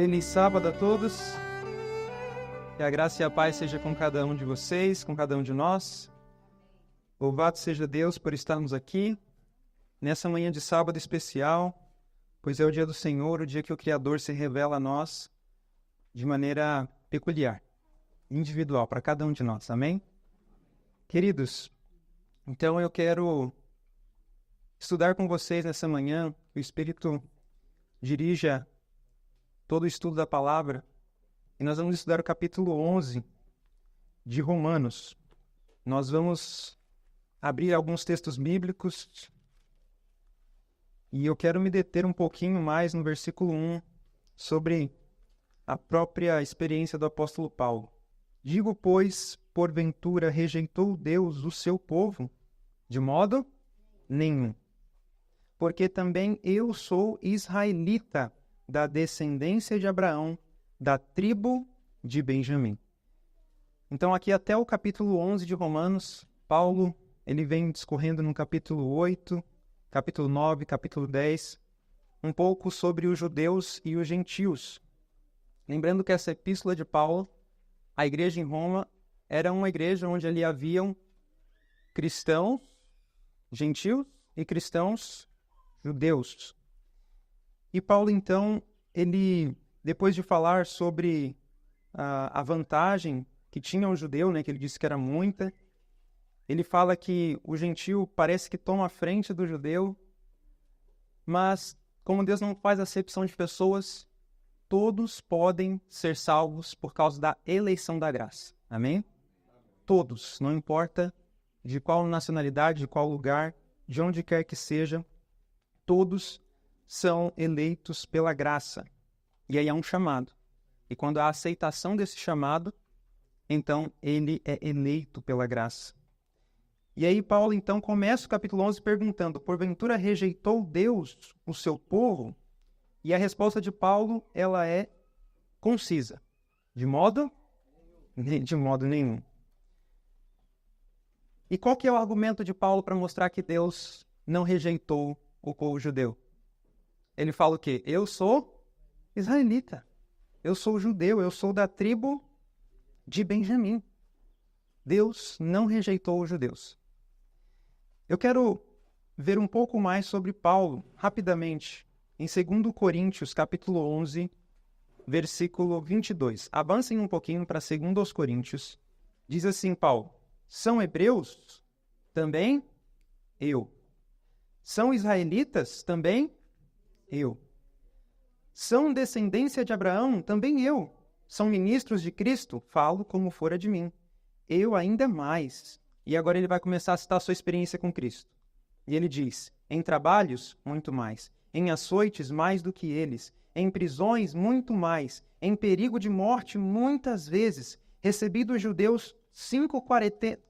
Feliz sábado a todos. Que a graça e a paz seja com cada um de vocês, com cada um de nós. Louvado seja Deus por estarmos aqui nessa manhã de sábado especial, pois é o dia do Senhor, o dia que o Criador se revela a nós de maneira peculiar, individual, para cada um de nós. Amém? Queridos, então eu quero estudar com vocês nessa manhã. O Espírito dirija todo o estudo da palavra, e nós vamos estudar o capítulo 11 de Romanos. Nós vamos abrir alguns textos bíblicos, e eu quero me deter um pouquinho mais no versículo 1, sobre a própria experiência do apóstolo Paulo. Digo, pois, porventura rejeitou Deus o seu povo? De modo nenhum. Porque também eu sou israelita, da descendência de Abraão, da tribo de Benjamim. Então aqui até o capítulo 11 de Romanos, Paulo ele vem discorrendo no capítulo 8, capítulo 9, capítulo 10, um pouco sobre os judeus e os gentios. Lembrando que essa epístola de Paulo, a igreja em Roma, era uma igreja onde ali haviam cristãos gentios e cristãos judeus. E Paulo, então, ele, depois de falar sobre a vantagem que tinha o judeu, né, que ele disse que era muita, ele fala que o gentio parece que toma a frente do judeu, mas como Deus não faz acepção de pessoas, todos podem ser salvos por causa da eleição da graça. Amém? Todos, não importa de qual nacionalidade, de qual lugar, de onde quer que seja, todos são eleitos pela graça. E aí há um chamado. E quando há aceitação desse chamado, então ele é eleito pela graça. E aí Paulo então começa o capítulo 11 perguntando: porventura rejeitou Deus o seu povo? E a resposta de Paulo, ela é concisa. De modo nenhum. E qual que é o argumento de Paulo para mostrar que Deus não rejeitou o povo judeu? Ele fala o quê? Eu sou israelita. Eu sou judeu. Eu sou da tribo de Benjamim. Deus não rejeitou os judeus. Eu quero ver um pouco mais sobre Paulo, rapidamente, em 2 Coríntios, capítulo 11, versículo 22. Avancem um pouquinho para 2 Coríntios. Diz assim, Paulo: são hebreus? Também eu. São israelitas? Também eu. São descendência de Abraão? Também eu. São ministros de Cristo? Falo como fora de mim. Eu ainda mais. E agora ele vai começar a citar a sua experiência com Cristo. E ele diz: em trabalhos, muito mais. Em açoites, mais do que eles. Em prisões, muito mais. Em perigo de morte, muitas vezes. Recebi dos judeus 5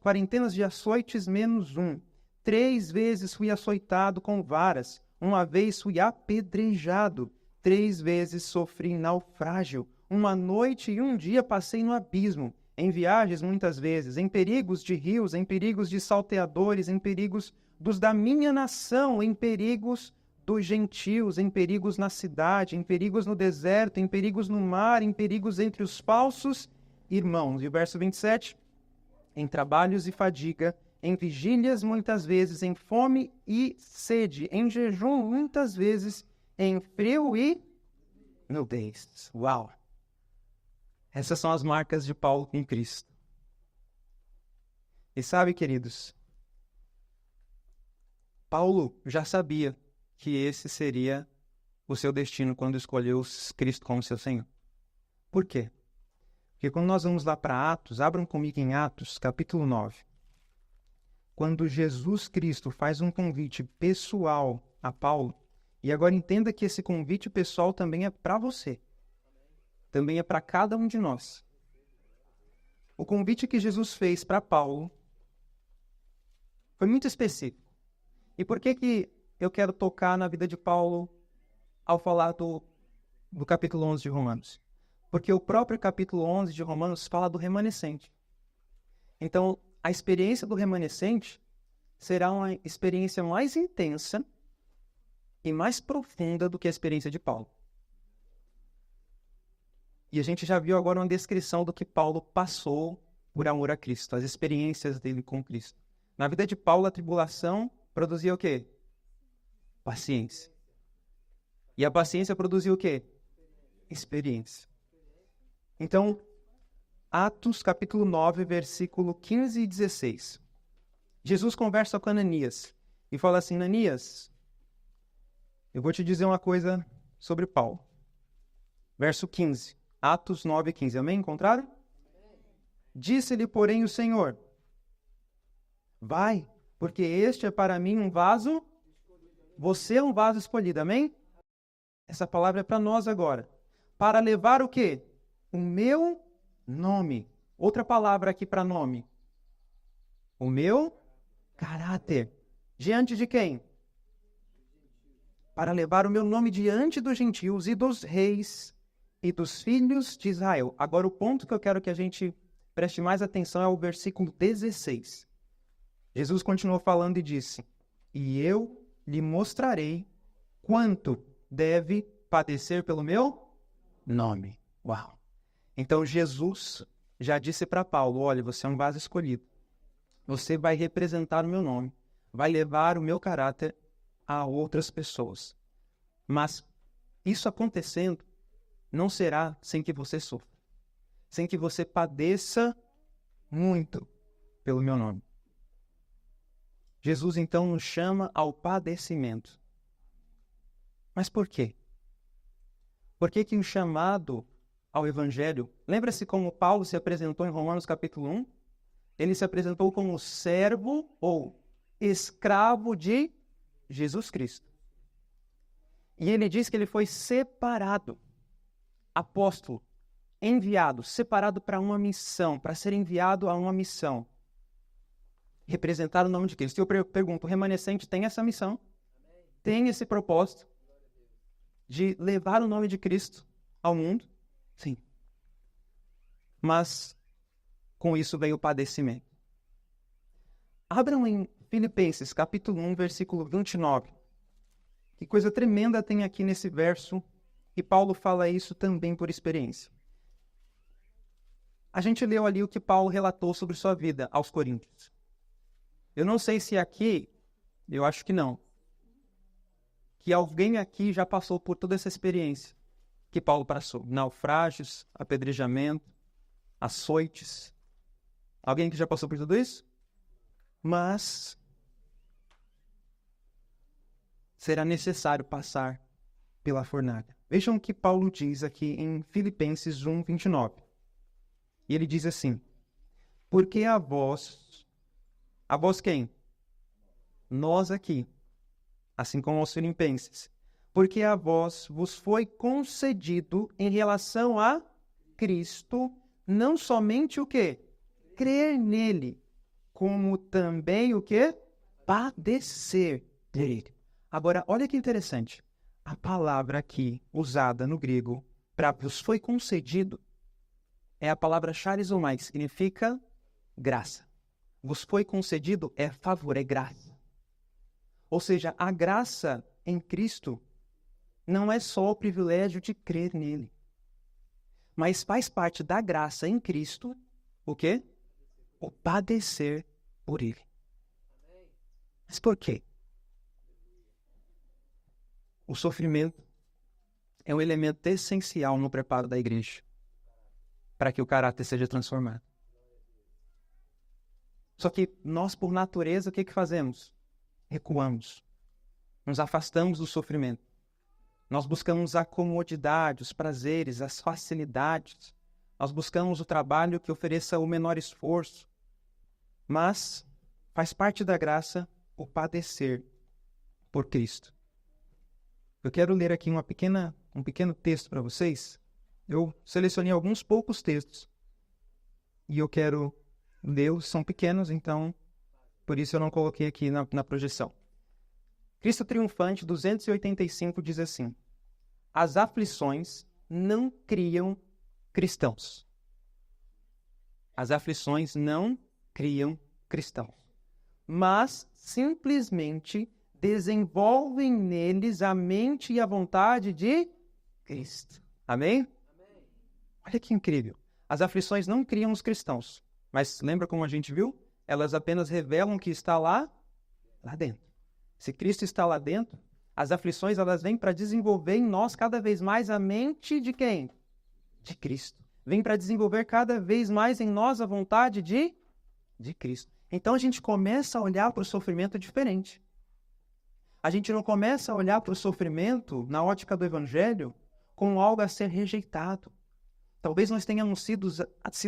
quarentenas de açoites menos 1. 3 vezes fui açoitado com varas. 1 vez fui apedrejado. 3 vezes sofri naufrágio. 1 noite e 1 dia passei no abismo. Em viagens, muitas vezes. Em perigos de rios, em perigos de salteadores, em perigos dos da minha nação, em perigos dos gentios, em perigos na cidade, em perigos no deserto, em perigos no mar, em perigos entre os falsos irmãos. E o verso 27, em trabalhos e fadiga, em vigílias muitas vezes, em fome e sede, em jejum muitas vezes, em frio e nudez. Uau! Essas são as marcas de Paulo com Cristo. E sabe, queridos, Paulo já sabia que esse seria o seu destino quando escolheu Cristo como seu Senhor. Por quê? Porque quando nós vamos lá para Atos, abram comigo em Atos, capítulo 9. Quando Jesus Cristo faz um convite pessoal a Paulo, e agora entenda que esse convite pessoal também é para você. Também é para cada um de nós. O convite que Jesus fez para Paulo foi muito específico. E por que eu quero tocar na vida de Paulo ao falar do capítulo 11 de Romanos? Porque o próprio capítulo 11 de Romanos fala do remanescente. Então, a experiência do remanescente será uma experiência mais intensa e mais profunda do que a experiência de Paulo. E a gente já viu agora uma descrição do que Paulo passou por amor a Cristo, as experiências dele com Cristo. Na vida de Paulo, a tribulação produzia o quê? Paciência. E a paciência produzia o quê? Experiência. Então, Atos capítulo 9, versículo 15 e 16. Jesus conversa com Ananias e fala assim: Ananias, eu vou te dizer uma coisa sobre Paulo. Verso 15. Atos 9, 15. Amém? Encontraram? Disse-lhe, porém, o Senhor: vai, porque este é para mim um vaso. Você é um vaso escolhido. Amém? Essa palavra é para nós agora. Para levar o quê? O meu nome. Outra palavra aqui para nome. O meu caráter. Diante de quem? Para levar o meu nome diante dos gentios e dos reis e dos filhos de Israel. Agora, o ponto que eu quero que a gente preste mais atenção é o versículo 16. Jesus continuou falando e disse: e eu lhe mostrarei quanto deve padecer pelo meu nome. Uau! Então, Jesus já disse para Paulo: olha, você é um vaso escolhido. Você vai representar o meu nome. Vai levar o meu caráter a outras pessoas. Mas isso acontecendo não será sem que você sofra. Sem que você padeça muito pelo meu nome. Jesus, então, nos chama ao padecimento. Mas por quê? Por que que o chamado ao Evangelho... Lembra-se como Paulo se apresentou em Romanos capítulo 1? Ele se apresentou como servo ou escravo de Jesus Cristo. E ele diz que ele foi separado, apóstolo, enviado, separado para uma missão, para ser enviado a uma missão. Representar o nome de Cristo. E eu pergunto, o remanescente tem essa missão? Tem esse propósito de levar o nome de Cristo ao mundo? Sim. Mas com isso veio o padecimento. Abram em Filipenses, capítulo 1, versículo 29. Que coisa tremenda tem aqui nesse verso, e Paulo fala isso também por experiência. A gente leu ali o que Paulo relatou sobre sua vida aos Coríntios. Eu não sei se aqui, eu acho que não, que alguém aqui já passou por toda essa experiência que Paulo passou. Naufrágios, apedrejamento, açoites. Alguém que já passou por tudo isso? Mas será necessário passar pela fornalha. Vejam o que Paulo diz aqui em Filipenses 1, 29. E ele diz assim: porque a vós quem? Nós aqui, assim como aos filipenses. Porque a vós vos foi concedido em relação a Cristo, não somente o quê? Crer nele, como também o quê? Padecer dele. Agora, olha que interessante. A palavra aqui usada no grego para vos foi concedido é a palavra charizomai, que significa graça. Vos foi concedido é favor, é graça. Ou seja, a graça em Cristo não é só o privilégio de crer nele, mas faz parte da graça em Cristo o quê? O padecer por ele. Mas por quê? O sofrimento é um elemento essencial no preparo da igreja para que o caráter seja transformado. Só que nós, por natureza, o que fazemos? Recuamos. Nos afastamos do sofrimento. Nós buscamos a comodidade, os prazeres, as facilidades. Nós buscamos o trabalho que ofereça o menor esforço. Mas faz parte da graça o padecer por Cristo. Eu quero ler aqui um pequeno texto para vocês. Eu selecionei alguns poucos textos. E eu quero lê-los, são pequenos, então por isso eu não coloquei aqui na projeção. Cristo Triunfante 285 diz assim: as aflições não criam cristãos. As aflições não criam cristãos, mas simplesmente desenvolvem neles a mente e a vontade de Cristo. Amém? Olha que incrível. As aflições não criam os cristãos, mas lembra como a gente viu? Elas apenas revelam que está lá dentro. Se Cristo está lá dentro, as aflições elas vêm para desenvolver em nós cada vez mais a mente de quem? De Cristo. Vem para desenvolver cada vez mais em nós a vontade de Cristo. Então a gente começa a olhar para o sofrimento diferente. A gente não começa a olhar para o sofrimento na ótica do Evangelho como algo a ser rejeitado. Talvez nós tenhamos sido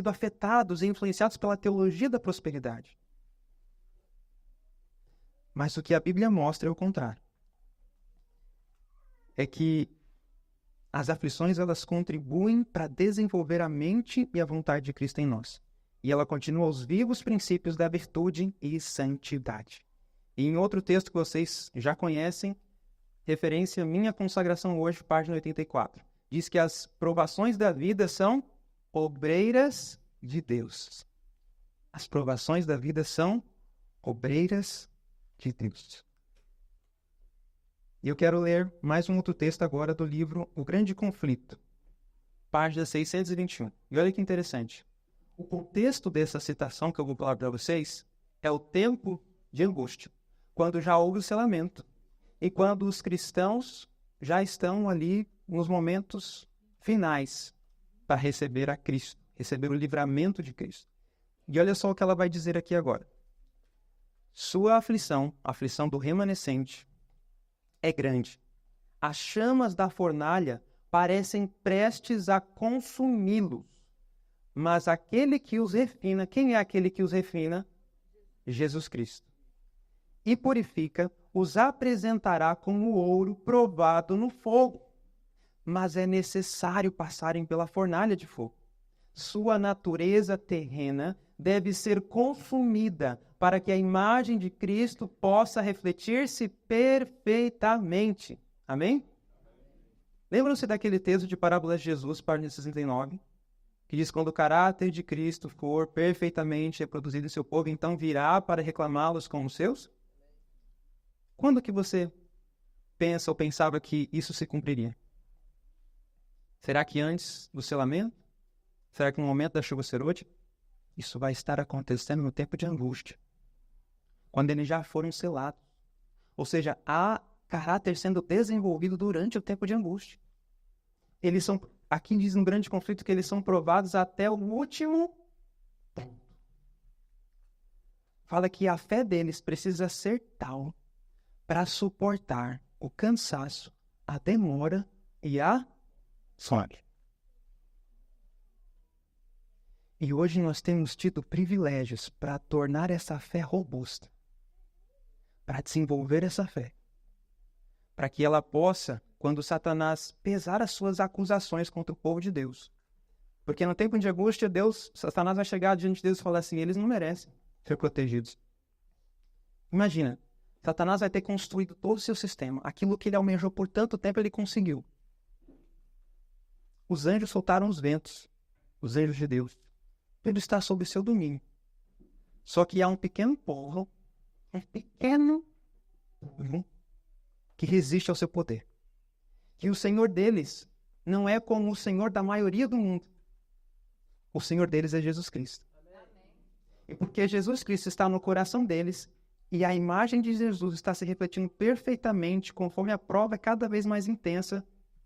afetados e influenciados pela teologia da prosperidade. Mas o que a Bíblia mostra é o contrário. É que as aflições elas contribuem para desenvolver a mente e a vontade de Cristo em nós. E ela continua os vivos princípios da virtude e santidade. E em outro texto que vocês já conhecem, referência à minha consagração hoje, página 84. Diz que as provações da vida são obreiras de Deus. As provações da vida são obreiras de Deus. E eu quero ler mais um outro texto agora do livro O Grande Conflito, página 621. E olha que interessante. O contexto dessa citação que eu vou falar para vocês é o tempo de angústia, quando já houve o selamento e quando os cristãos já estão ali nos momentos finais para receber a Cristo, receber o livramento de Cristo. E olha só o que ela vai dizer aqui agora. Sua aflição, a aflição do remanescente, é grande. As chamas da fornalha parecem prestes a consumi-los. Mas aquele que os refina, quem é aquele que os refina? Jesus Cristo. E purifica, os apresentará como ouro provado no fogo. Mas é necessário passarem pela fornalha de fogo. Sua natureza terrena deve ser consumida para que a imagem de Cristo possa refletir-se perfeitamente. Amém? Lembram-se daquele texto de Parábolas de Jesus, página 69? Que diz, quando o caráter de Cristo for perfeitamente reproduzido em seu povo, então virá para reclamá-los como seus? Quando que você pensa ou pensava que isso se cumpriria? Será que antes do selamento? Será que no momento da chuva serôdia? Isso vai estar acontecendo no tempo de angústia, quando eles já foram selados. Ou seja, há caráter sendo desenvolvido durante o tempo de angústia. Eles são, aqui diz no grande conflito que eles são provados até o último ponto. Fala que a fé deles precisa ser tal para suportar o cansaço, a demora e a fome. E hoje nós temos tido privilégios para tornar essa fé robusta, para desenvolver essa fé, para que ela possa, quando Satanás pesar as suas acusações contra o povo de Deus. Porque no tempo de angústia, Satanás vai chegar diante de Deus e falar assim, eles não merecem ser protegidos. Imagina, Satanás vai ter construído todo o seu sistema. Aquilo que ele almejou por tanto tempo, ele conseguiu. Os anjos soltaram os ventos, os anjos de Deus. Ele está sob seu domínio. Só que há um pequeno povo, que resiste ao seu poder. Que o Senhor deles não é como o Senhor da maioria do mundo. O Senhor deles é Jesus Cristo. E porque Jesus Cristo está no coração deles, e a imagem de Jesus está se refletindo perfeitamente, conforme a prova é cada vez mais intensa,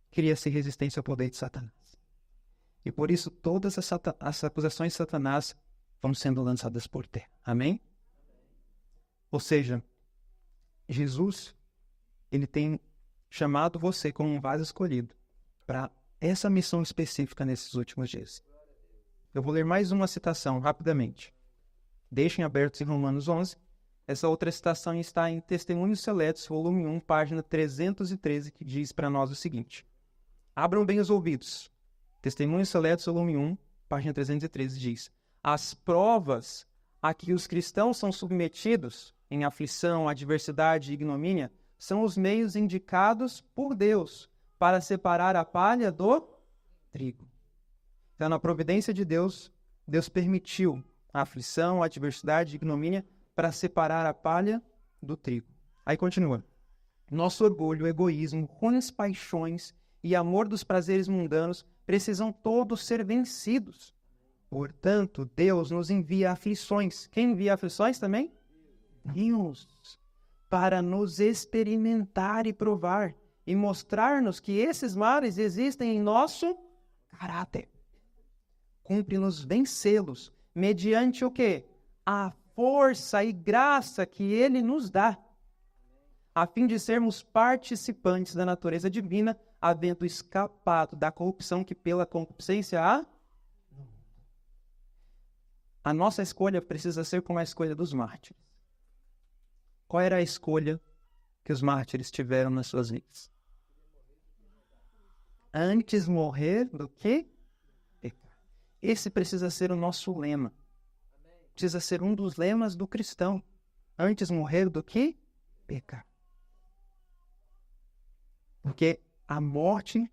cria-se resistência ao poder de Satanás. E por isso todas as acusações de Satanás vão sendo lançadas por terra. Amém? Ou seja, Jesus, ele tem chamado você como um vaso escolhido para essa missão específica nesses últimos dias. Eu vou ler mais uma citação rapidamente. Deixem abertos em Romanos 11. Essa outra citação está em Testemunhos Seletos, volume 1, página 313, que diz para nós o seguinte. Abram bem os ouvidos. Testemunhos Seletos, volume 1, página 313, diz: as provas a que os cristãos são submetidos em aflição, adversidade e ignomínia são os meios indicados por Deus para separar a palha do trigo. Então, na providência de Deus, Deus permitiu a aflição, a adversidade e ignomínia para separar a palha do trigo. Aí continua. Nosso orgulho, egoísmo, ruins paixões e amor dos prazeres mundanos precisam todos ser vencidos. Portanto, Deus nos envia aflições. Quem envia aflições também? Deus. Para nos experimentar e provar. E mostrar-nos que esses males existem em nosso caráter. Cumpre-nos vencê-los. Mediante o quê? A força e graça que Ele nos dá. A fim de sermos participantes da natureza divina, havendo escapado da corrupção que pela concupiscência há. A nossa escolha precisa ser como a escolha dos mártires. Qual era a escolha que os mártires tiveram nas suas vidas? Antes morrer do que pecar. Esse precisa ser o nosso lema. Precisa ser um dos lemas do cristão. Antes morrer do que pecar. Porque a morte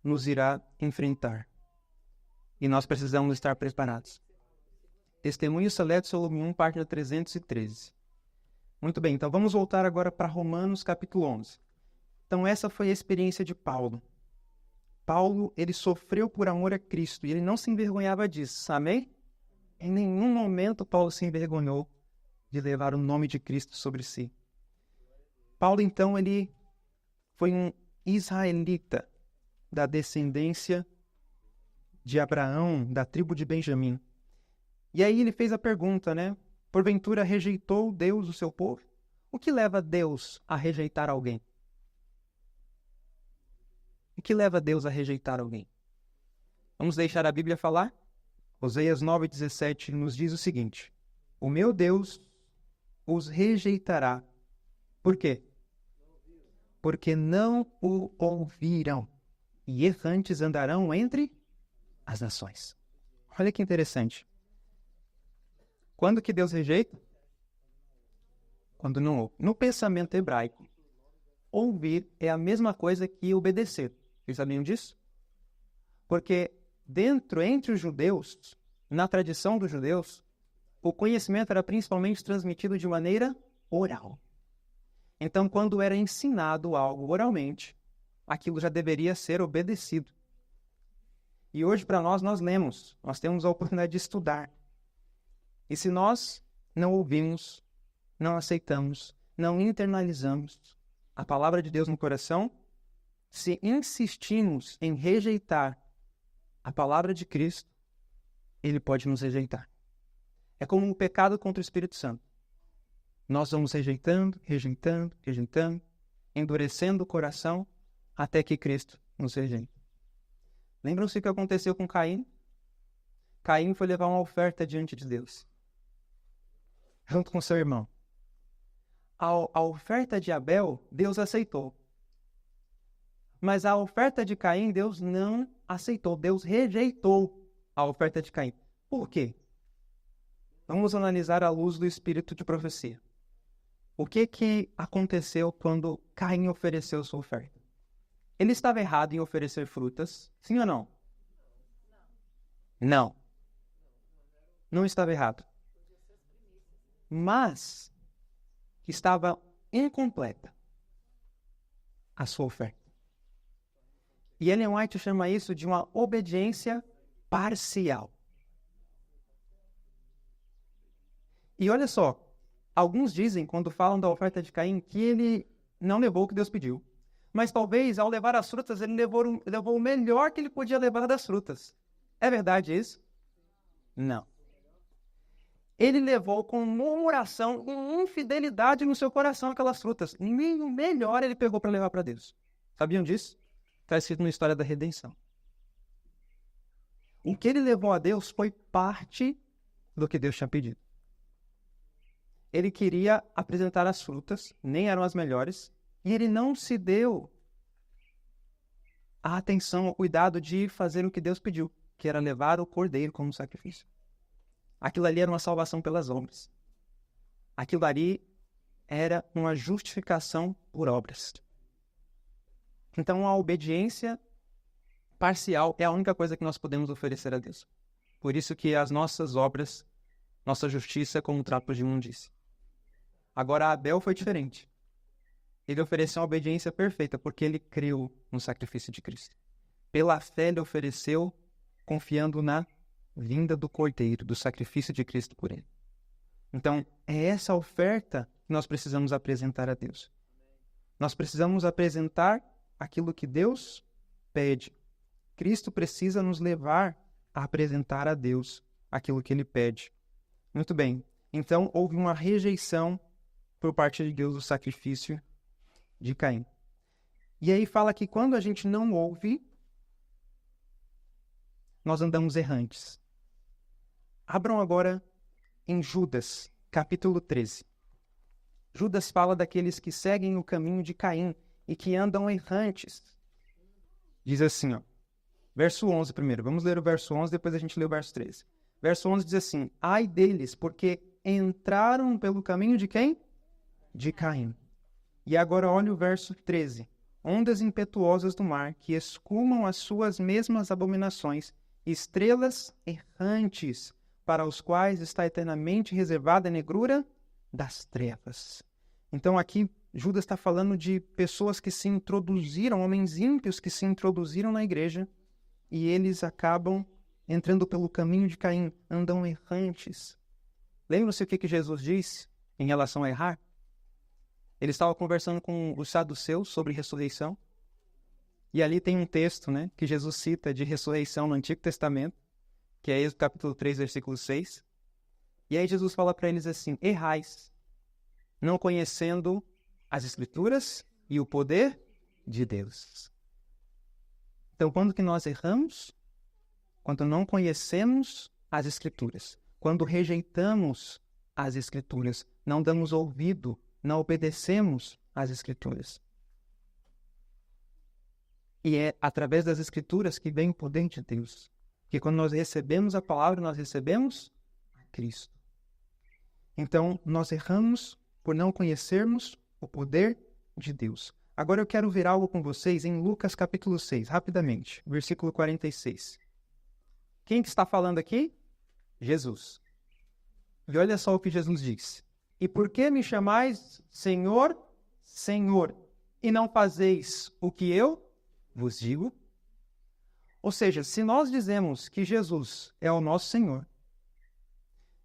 nos irá enfrentar. E nós precisamos estar preparados. Testemunho Seleto, volume 1, página 313. Muito bem, então vamos voltar agora para Romanos capítulo 11. Então essa foi a experiência de Paulo. Paulo, ele sofreu por amor a Cristo e ele não se envergonhava disso, amém? Em nenhum momento Paulo se envergonhou de levar o nome de Cristo sobre si. Paulo, então, ele foi um israelita da descendência de Abraão, da tribo de Benjamim. E aí ele fez a pergunta, né? Porventura rejeitou Deus o seu povo? O que leva Deus a rejeitar alguém? O que leva Deus a rejeitar alguém? Vamos deixar a Bíblia falar? Oséias 9,17 nos diz o seguinte: o meu Deus os rejeitará. Por quê? Porque não o ouviram, e errantes andarão entre as nações. Olha que interessante. Quando que Deus rejeita? Quando não ouve. No pensamento hebraico, ouvir é a mesma coisa que obedecer. Vocês sabiam disso? Porque entre os judeus, na tradição dos judeus, o conhecimento era principalmente transmitido de maneira oral. Então, quando era ensinado algo oralmente, aquilo já deveria ser obedecido. E hoje, para nós lemos, nós temos a oportunidade de estudar. E se nós não ouvimos, não aceitamos, não internalizamos a palavra de Deus no coração, se insistimos em rejeitar a palavra de Cristo, Ele pode nos rejeitar. É como um pecado contra o Espírito Santo. Nós vamos rejeitando, endurecendo o coração até que Cristo nos rejeite. Lembram-se o que aconteceu com Caim? Caim foi levar uma oferta diante de Deus, junto com seu irmão. A oferta de Abel, Deus aceitou. Mas a oferta de Caim, Deus não aceitou. Deus rejeitou a oferta de Caim. Por quê? Vamos analisar à luz do espírito de profecia. O que aconteceu quando Caim ofereceu sua oferta? Ele estava errado em oferecer frutas, sim ou não? Não. Não estava errado. Mas estava incompleta a sua oferta. E Ellen White chama isso de uma obediência parcial. E olha só, alguns dizem, quando falam da oferta de Caim, que ele não levou o que Deus pediu. Mas talvez, ao levar as frutas, ele levou o melhor que ele podia levar das frutas. É verdade isso? Não. Ele levou com murmuração e infidelidade no seu coração aquelas frutas. Nem o melhor ele pegou para levar para Deus. Sabiam disso? Está escrito na história da redenção. O que ele levou a Deus foi parte do que Deus tinha pedido. Ele queria apresentar as frutas, nem eram as melhores, e ele não se deu a atenção, o cuidado de fazer o que Deus pediu, que era levar o cordeiro como sacrifício. Aquilo ali era uma salvação pelas obras. Aquilo ali era uma justificação por obras. Então, a obediência parcial é a única coisa que nós podemos oferecer a Deus. Por isso que as nossas obras, nossa justiça é como trapos de imundícia. Agora, Abel foi diferente. Ele ofereceu uma obediência perfeita, porque ele creu no sacrifício de Cristo. pela fé ele ofereceu, confiando na vinda do Cordeiro, do sacrifício de Cristo por ele. Então, é essa oferta que nós precisamos apresentar a Deus. Nós precisamos apresentar aquilo que Deus pede. Cristo precisa nos levar a apresentar a Deus aquilo que Ele pede. Muito bem. Então, houve uma rejeição por parte de Deus do sacrifício de Caim. E aí fala que quando a gente não ouve, nós andamos errantes. Abram agora em Judas, capítulo 13. Judas fala daqueles que seguem o caminho de Caim e que andam errantes. Diz assim, ó, verso 11 primeiro. Vamos ler o verso 11, depois a gente lê o verso 13. Verso 11 diz assim: ai deles, porque entraram pelo caminho de quem? De Caim. E agora olha o verso 13. Ondas impetuosas do mar, que escumam as suas mesmas abominações, estrelas errantes, para os quais está eternamente reservada a negrura das trevas. Então aqui Judas está falando de pessoas que se introduziram, homens ímpios que se introduziram na igreja, e eles acabam entrando pelo caminho de Caim, andam errantes. Lembram-se o que Jesus disse em relação a errar? Ele estava conversando com os saduceus sobre ressurreição, e ali tem um texto, né, que Jesus cita de ressurreição no Antigo Testamento, que é Êxodo capítulo 3, versículo 6. E aí Jesus fala para eles assim: errais, não conhecendo as Escrituras e o poder de Deus. Então, quando que nós erramos? Quando não conhecemos as Escrituras. Quando rejeitamos as Escrituras, não damos ouvido, não obedecemos às Escrituras. E é através das Escrituras que vem o poder de Deus. Porque quando nós recebemos a palavra, nós recebemos a Cristo. Então, nós erramos por não conhecermos o poder de Deus. Agora eu quero ver algo com vocês em Lucas capítulo 6, rapidamente, versículo 46. Quem que está falando aqui? Jesus. E olha só o que Jesus diz. E por que me chamais Senhor, Senhor, e não fazeis o que eu vos digo? Ou seja, se nós dizemos que Jesus é o nosso Senhor,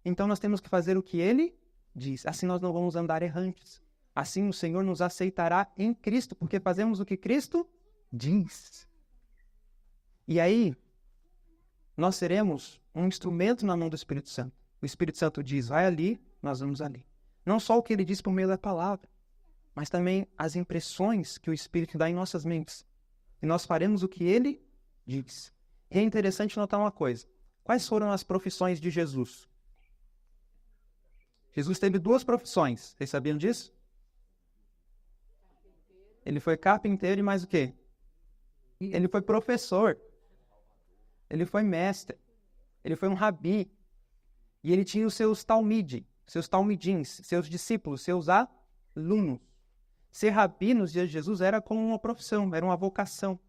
então nós temos que fazer o que Ele diz. Assim nós não vamos andar errantes. Assim o Senhor nos aceitará em Cristo, porque fazemos o que Cristo diz. E aí, nós seremos um instrumento na mão do Espírito Santo. O Espírito Santo diz, vai ali, nós vamos ali. Não só o que Ele diz por meio da palavra, mas também as impressões que o Espírito dá em nossas mentes. E nós faremos o que Ele diz. E é interessante notar uma coisa. Quais foram as profissões de Jesus? Jesus teve 2 profissões. Vocês sabiam disso? Ele foi carpinteiro e mais o quê? Ele foi professor. Ele foi mestre. Ele foi um rabi. E ele tinha os seus talmidins, seus discípulos, seus alunos. Ser rabi nos dias de Jesus era como uma profissão, era uma vocação.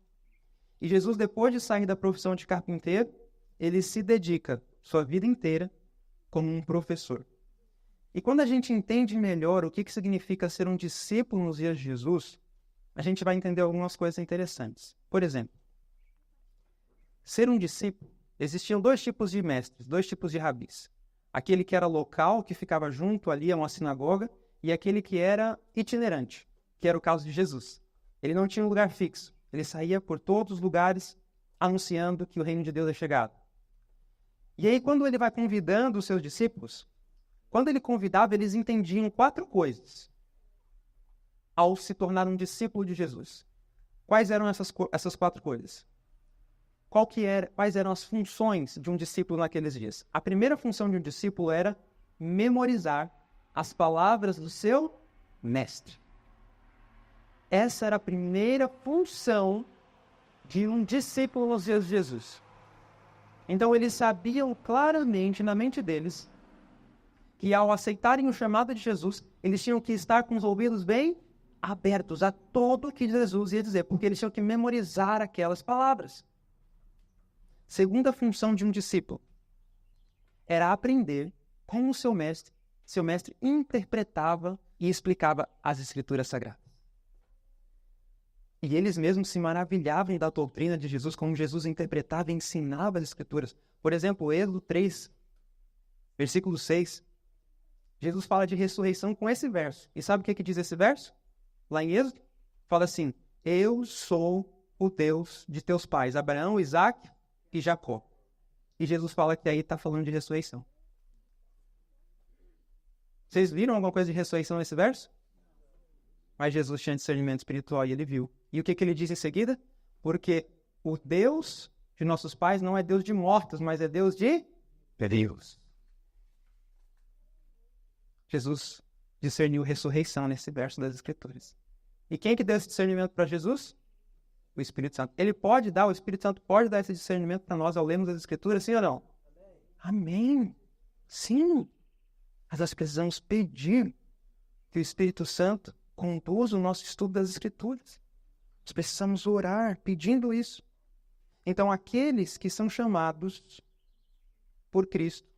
E Jesus, depois de sair da profissão de carpinteiro, ele se dedica sua vida inteira como um professor. E quando a gente entende melhor o que significa ser um discípulo nos dias de Jesus, a gente vai entender algumas coisas interessantes. Por exemplo, ser um discípulo, existiam 2 tipos de mestres, 2 tipos de rabis. Aquele que era local, que ficava junto ali a uma sinagoga, e aquele que era itinerante, que era o caso de Jesus. Ele não tinha um lugar fixo. Ele saía por todos os lugares anunciando que o reino de Deus é chegado. E aí, quando ele vai convidando os seus discípulos, quando ele convidava, eles entendiam 4 coisas ao se tornar um discípulo de Jesus. Quais eram essas 4 coisas? Quais eram as funções de um discípulo naqueles dias? A primeira função de um discípulo era memorizar as palavras do seu mestre. Essa era a primeira função de um discípulo nos dias de Jesus. Então eles sabiam claramente na mente deles que ao aceitarem o chamado de Jesus, eles tinham que estar com os ouvidos bem abertos a tudo que Jesus ia dizer, porque eles tinham que memorizar aquelas palavras. Segunda função de um discípulo era aprender como o seu mestre interpretava e explicava as Escrituras Sagradas. E eles mesmos se maravilhavam da doutrina de Jesus, como Jesus interpretava e ensinava as Escrituras. Por exemplo, Êxodo 3, versículo 6. Jesus fala de ressurreição com esse verso. E sabe o que diz esse verso? Lá em Êxodo, fala assim: eu sou o Deus de teus pais, Abraão, Isaque e Jacó. E Jesus fala que aí está falando de ressurreição. Vocês viram alguma coisa de ressurreição nesse verso? Mas Jesus tinha discernimento espiritual e ele viu. E o que ele diz em seguida? Porque o Deus de nossos pais não é Deus de mortos, mas é Deus de vivos. Jesus discerniu ressurreição nesse verso das Escrituras. E quem que deu esse discernimento para Jesus? O Espírito Santo. O Espírito Santo pode dar esse discernimento para nós ao lermos as Escrituras, sim ou não? Amém. Sim. Mas nós precisamos pedir que o Espírito Santo conduza o nosso estudo das Escrituras. Nós precisamos orar pedindo isso. Então, aqueles que são chamados por Cristo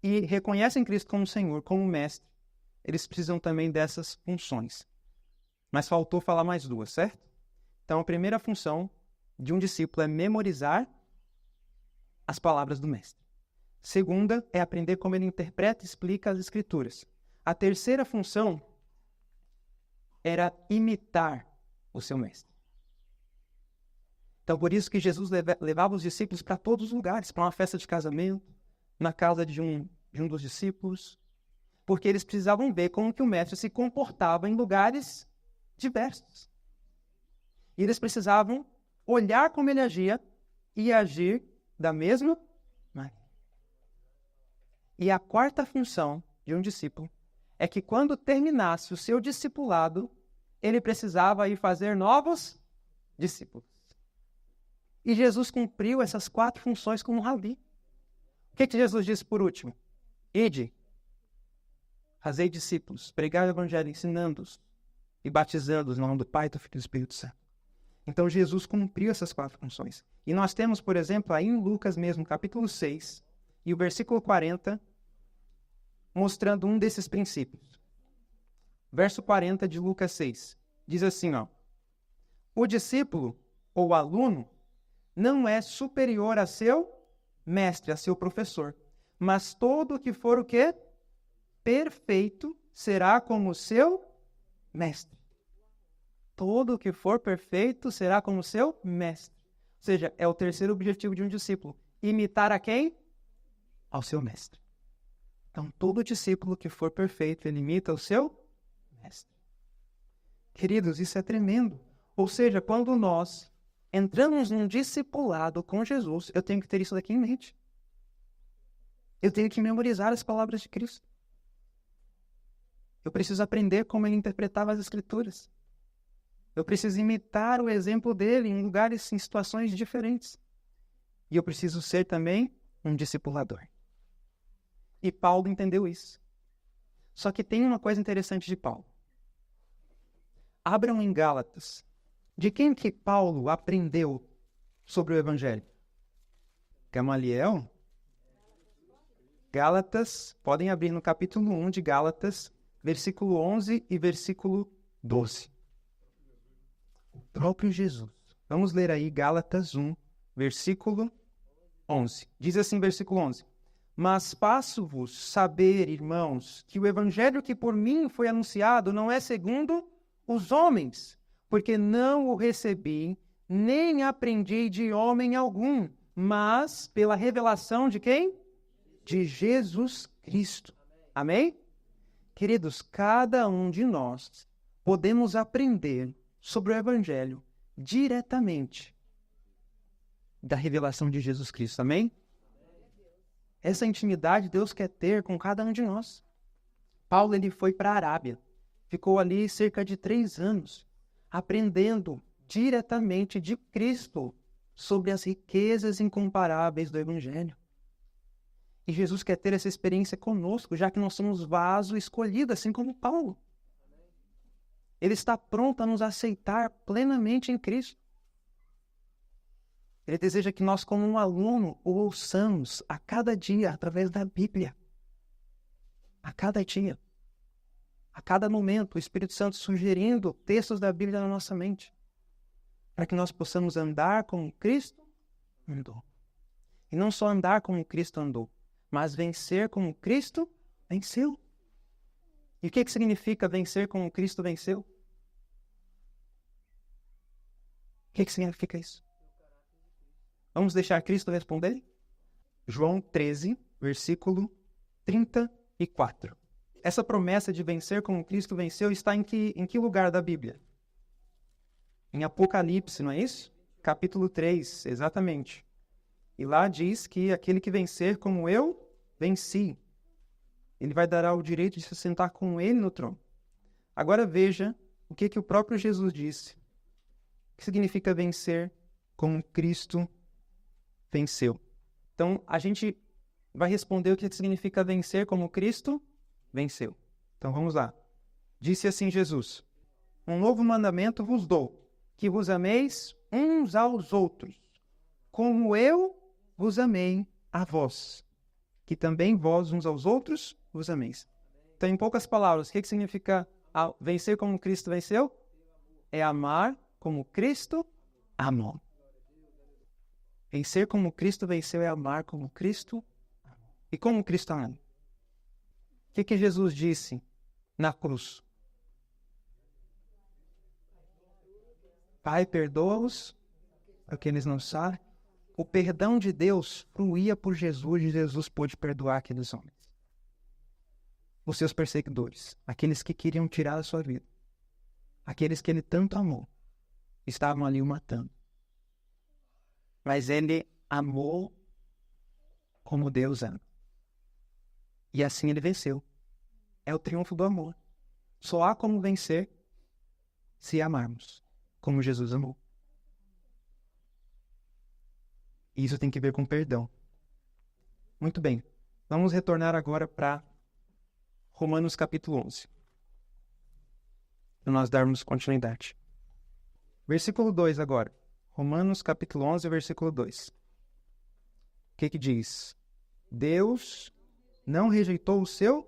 e reconhecem Cristo como Senhor, como Mestre, eles precisam também dessas funções. Mas faltou falar mais duas, certo? Então, a primeira função de um discípulo é memorizar as palavras do Mestre. Segunda é aprender como ele interpreta e explica as Escrituras. A terceira função era imitar o seu Mestre. Então, por isso que Jesus levava os discípulos para todos os lugares, para uma festa de casamento, na casa de um dos discípulos, porque eles precisavam ver como que o Mestre se comportava em lugares diversos. E eles precisavam olhar como ele agia e agir da mesma maneira. E a quarta função de um discípulo é que quando terminasse o seu discipulado, ele precisava ir fazer novos discípulos. E Jesus cumpriu essas 4 funções como rabi. O que Jesus disse por último? Ide, fazei discípulos, pregai o evangelho, ensinando-os e batizando-os no nome do Pai, do Filho e do Espírito Santo. Então Jesus cumpriu essas 4 funções. E nós temos, por exemplo, aí em Lucas mesmo, capítulo 6, e o versículo 40, mostrando um desses princípios. Verso 40 de Lucas 6, diz assim, o discípulo ou aluno não é superior a seu mestre, a seu professor, mas todo o que for o quê? Perfeito será como o seu mestre. Todo o que for perfeito será como o seu mestre. Ou seja, é o terceiro objetivo de um discípulo. Imitar a quem? Ao seu mestre. Então, todo discípulo que for perfeito, ele imita o seu mestre. Queridos, isso é tremendo. Ou seja, quando nós entramos num discipulado com Jesus, eu tenho que ter isso daqui em mente. Eu tenho que memorizar as palavras de Cristo. Eu preciso aprender como ele interpretava as Escrituras. Eu preciso imitar o exemplo dele em lugares, em situações diferentes. E eu preciso ser também um discipulador. E Paulo entendeu isso. Só que tem uma coisa interessante de Paulo. Abram em Gálatas. De quem que Paulo aprendeu sobre o Evangelho? Gamaliel? Gálatas, podem abrir no capítulo 1 de Gálatas, versículo 11 e versículo 12. O próprio Jesus. Vamos ler aí Gálatas 1, versículo 11. Diz assim, versículo 11. Mas faço-vos saber, irmãos, que o evangelho que por mim foi anunciado não é segundo os homens, porque não o recebi, nem aprendi de homem algum, mas pela revelação de quem? De Jesus Cristo. Amém? Queridos, cada um de nós podemos aprender sobre o evangelho diretamente da revelação de Jesus Cristo. Amém? Essa intimidade Deus quer ter com cada um de nós. Paulo, ele foi para a Arábia. Ficou ali cerca de 3 anos, aprendendo diretamente de Cristo sobre as riquezas incomparáveis do Evangelho. E Jesus quer ter essa experiência conosco, já que nós somos vaso escolhido, assim como Paulo. Ele está pronto a nos aceitar plenamente em Cristo. Ele deseja que nós, como um aluno, o ouçamos a cada dia, através da Bíblia. A cada dia. A cada momento, o Espírito Santo sugerindo textos da Bíblia na nossa mente. para que nós possamos andar como Cristo andou. E não só andar como Cristo andou, mas vencer como Cristo venceu. E o que significa vencer como Cristo venceu? O que significa isso? Vamos deixar Cristo responder? João 13, versículo 34. Essa promessa de vencer como Cristo venceu está em que lugar da Bíblia? Em Apocalipse, não é isso? Capítulo 3, exatamente. E lá diz que aquele que vencer como eu, venci. Ele vai dar o direito de se sentar com ele no trono. Agora veja o que o próprio Jesus disse. O que significa vencer como Cristo venceu? Então, a gente vai responder o que significa vencer como Cristo venceu. Então, vamos lá. Disse assim Jesus: um novo mandamento vos dou, que vos ameis uns aos outros, como eu vos amei a vós, que também vós uns aos outros vos ameis. Então, em poucas palavras, o que significa vencer como Cristo venceu? É amar como Cristo amou. Vencer como Cristo venceu é amar como Cristo amou. E como Cristo amou? O que Jesus disse na cruz? Pai, perdoa-os, porque eles não sabem. O perdão de Deus fluía por Jesus e Jesus pôde perdoar aqueles homens. Os seus perseguidores, aqueles que queriam tirar a sua vida, aqueles que ele tanto amou, estavam ali o matando. Mas ele amou como Deus ama. E assim ele venceu. É o triunfo do amor. Só há como vencer se amarmos, como Jesus amou. E isso tem que ver com perdão. Muito bem. Vamos retornar agora para Romanos capítulo 11. Para nós darmos continuidade. Versículo 2 agora. Romanos capítulo 11, versículo 2. O que diz? Deus não rejeitou o seu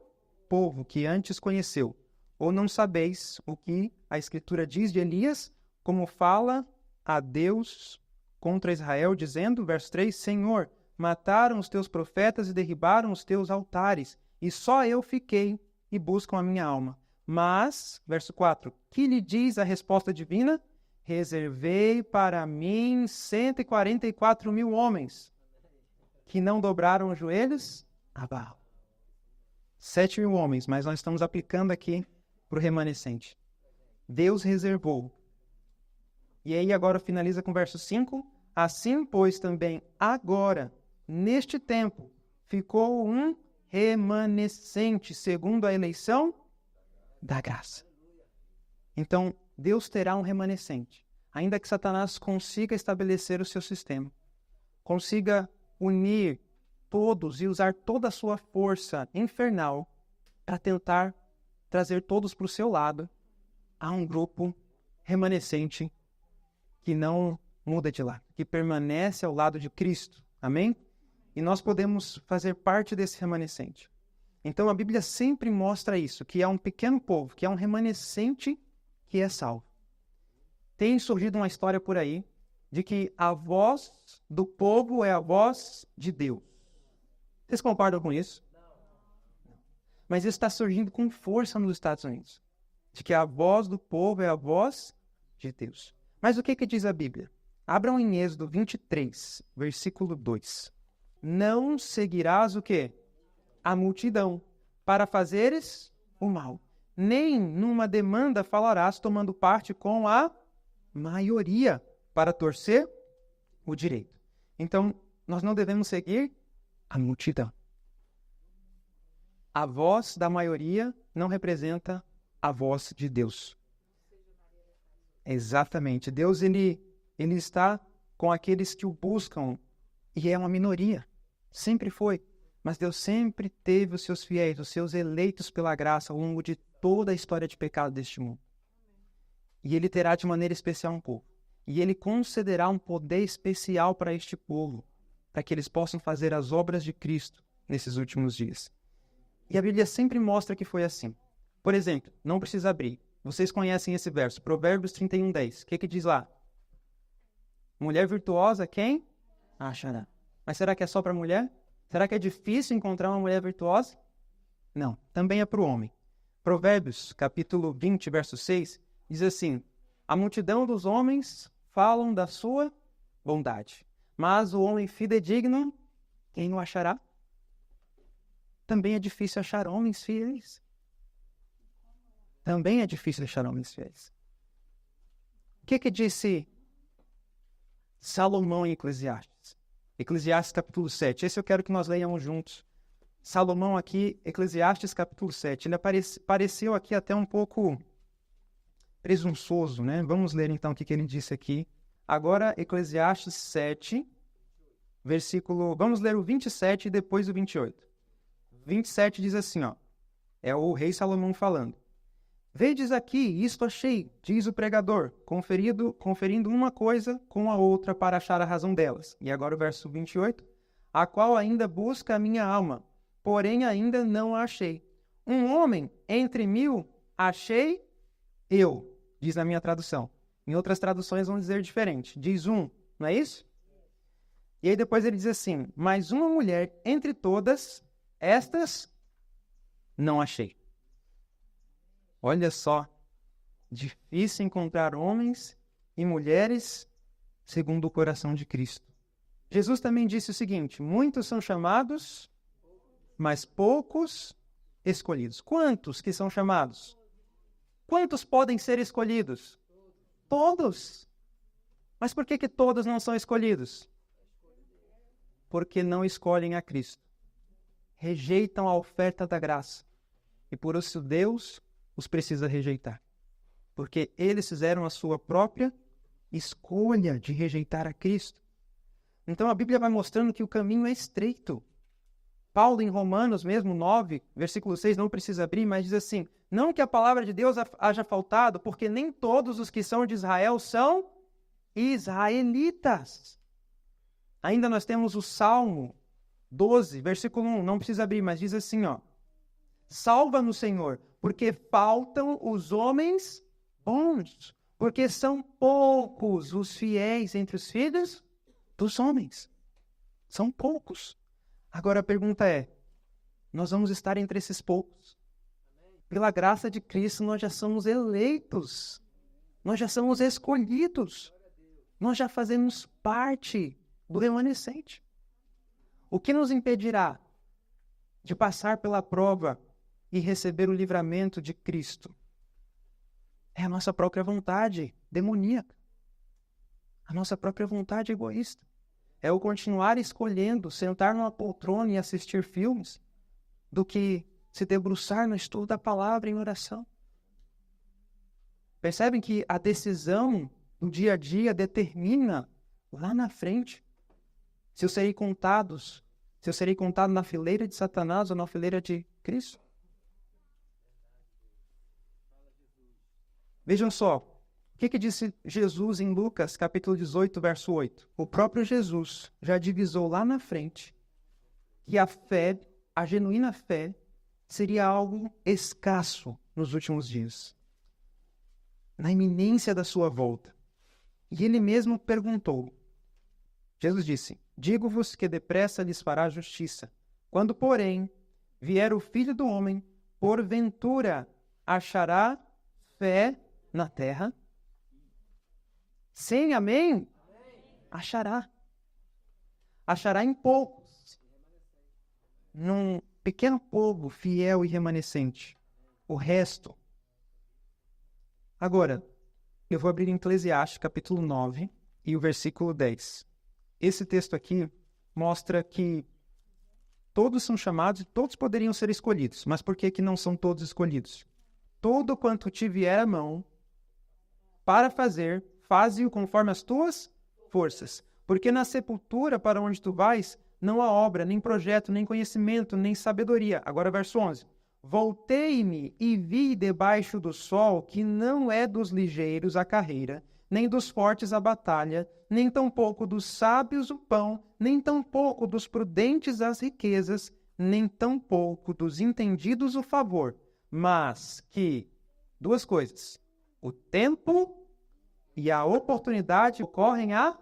povo que antes conheceu. Ou não sabeis o que a Escritura diz de Elias, como fala a Deus contra Israel, dizendo, verso 3, Senhor, mataram os teus profetas e derribaram os teus altares, e só eu fiquei e buscam a minha alma. Mas, verso 4, que lhe diz a resposta divina? Reservei para mim 144.000 homens que não dobraram os joelhos a Baal. 7.000 homens, mas nós estamos aplicando aqui para o remanescente. Deus reservou. E aí agora finaliza com o verso 5. Assim, pois, também agora, neste tempo, ficou um remanescente, segundo a eleição da graça. Então, Deus terá um remanescente, ainda que Satanás consiga estabelecer o seu sistema, consiga unir todos e usar toda a sua força infernal para tentar trazer todos para o seu lado, há um grupo remanescente que não muda de lado, que permanece ao lado de Cristo. Amém? E nós podemos fazer parte desse remanescente. Então a Bíblia sempre mostra isso, que há um pequeno povo, que há um remanescente que é salvo. Tem surgido uma história por aí de que a voz do povo é a voz de Deus. Vocês concordam com isso? Mas isso está surgindo com força nos Estados Unidos. De que a voz do povo é a voz de Deus. Mas o que diz a Bíblia? Abram em Êxodo 23, versículo 2. Não seguirás o quê? A multidão, para fazeres o mal. Nem numa demanda falarás tomando parte com a maioria, para torcer o direito. Então, nós não devemos seguir a multidão. A voz da maioria não representa a voz de Deus. Exatamente. Deus, ele está com aqueles que o buscam e é uma minoria. Sempre foi. Mas Deus sempre teve os seus fiéis, os seus eleitos pela graça ao longo de toda a história de pecado deste mundo. E ele terá de maneira especial um povo. E ele concederá um poder especial para este povo, para que eles possam fazer as obras de Cristo nesses últimos dias. E a Bíblia sempre mostra que foi assim. Por exemplo, não precisa abrir. Vocês conhecem esse verso, Provérbios 31:10. O que diz lá? Mulher virtuosa, quem achará? Mas será que é só para mulher? Será que é difícil encontrar uma mulher virtuosa? Não, também é para o homem. Provérbios, capítulo 20, verso 6, diz assim: a multidão dos homens falam da sua bondade, mas o homem fidedigno, quem o achará? Também é difícil achar homens fiéis. Também é difícil achar homens fiéis. O que disse Salomão em Eclesiastes? Eclesiastes capítulo 7. Esse eu quero que nós leiamos juntos. Salomão aqui, Eclesiastes capítulo 7. Ele pareceu aqui até um pouco presunçoso, né? Vamos ler então o que ele disse aqui. Agora, Eclesiastes 7, versículo... Vamos ler o 27 e depois o 28. 27 diz assim, ó. É o rei Salomão falando. Vedes aqui, isto achei, diz o pregador, conferindo uma coisa com a outra para achar a razão delas. E agora o verso 28. A qual ainda busca a minha alma, porém ainda não a achei. Um homem entre 1000 achei eu, diz na minha tradução. Em outras traduções vão dizer diferente. Diz um, não é isso? E aí depois ele diz assim, mas uma mulher entre todas estas não achei. Olha só, difícil encontrar homens e mulheres segundo o coração de Cristo. Jesus também disse o seguinte, muitos são chamados, mas poucos escolhidos. Quantos que são chamados? Quantos podem ser escolhidos? Todos. Mas por que todos não são escolhidos? Porque não escolhem a Cristo. Rejeitam a oferta da graça. E por isso Deus os precisa rejeitar. Porque eles fizeram a sua própria escolha de rejeitar a Cristo. Então a Bíblia vai mostrando que o caminho é estreito. Paulo, em Romanos mesmo, 9, versículo 6, não precisa abrir, mas diz assim, não que a palavra de Deus haja faltado, porque nem todos os que são de Israel são israelitas. Ainda nós temos o Salmo 12, versículo 1, não precisa abrir, mas diz assim, ó. Salva-nos, Senhor, porque faltam os homens bons, porque são poucos os fiéis entre os filhos dos homens. São poucos. Agora a pergunta é, nós vamos estar entre esses poucos? Pela graça de Cristo nós já somos eleitos, nós já somos escolhidos, nós já fazemos parte do remanescente. O que nos impedirá de passar pela prova e receber o livramento de Cristo? É a nossa própria vontade demoníaca. A nossa própria vontade egoísta. É o continuar escolhendo sentar numa poltrona e assistir filmes do que se debruçar no estudo da palavra em oração. Percebem que a decisão do dia a dia determina lá na frente se eu serei contado na fileira de Satanás ou na fileira de Cristo. Vejam só, o que disse Jesus em Lucas, capítulo 18, verso 8? O próprio Jesus já divisou lá na frente que a fé, a genuína fé, seria algo escasso nos últimos dias, na iminência da sua volta. E ele mesmo perguntou, Jesus disse, digo-vos que depressa lhes fará justiça. Quando, porém, vier o Filho do Homem, porventura achará fé na terra? Sim, amém? Achará. Achará em poucos. Num pequeno povo fiel e remanescente. O resto. Agora, eu vou abrir em Eclesiastes, capítulo 9, e o versículo 10. Esse texto aqui mostra que todos são chamados e todos poderiam ser escolhidos. Mas por que não são todos escolhidos? Todo quanto te vier à mão para fazer, faze-o conforme as tuas forças. Porque na sepultura para onde tu vais, não há obra, nem projeto, nem conhecimento, nem sabedoria. Agora verso 11. Voltei-me e vi debaixo do sol que não é dos ligeiros a carreira, nem dos fortes a batalha, nem tampouco dos sábios o pão, nem tampouco dos prudentes as riquezas, nem tampouco dos entendidos o favor, mas que, duas coisas, o tempo e a oportunidade ocorrem a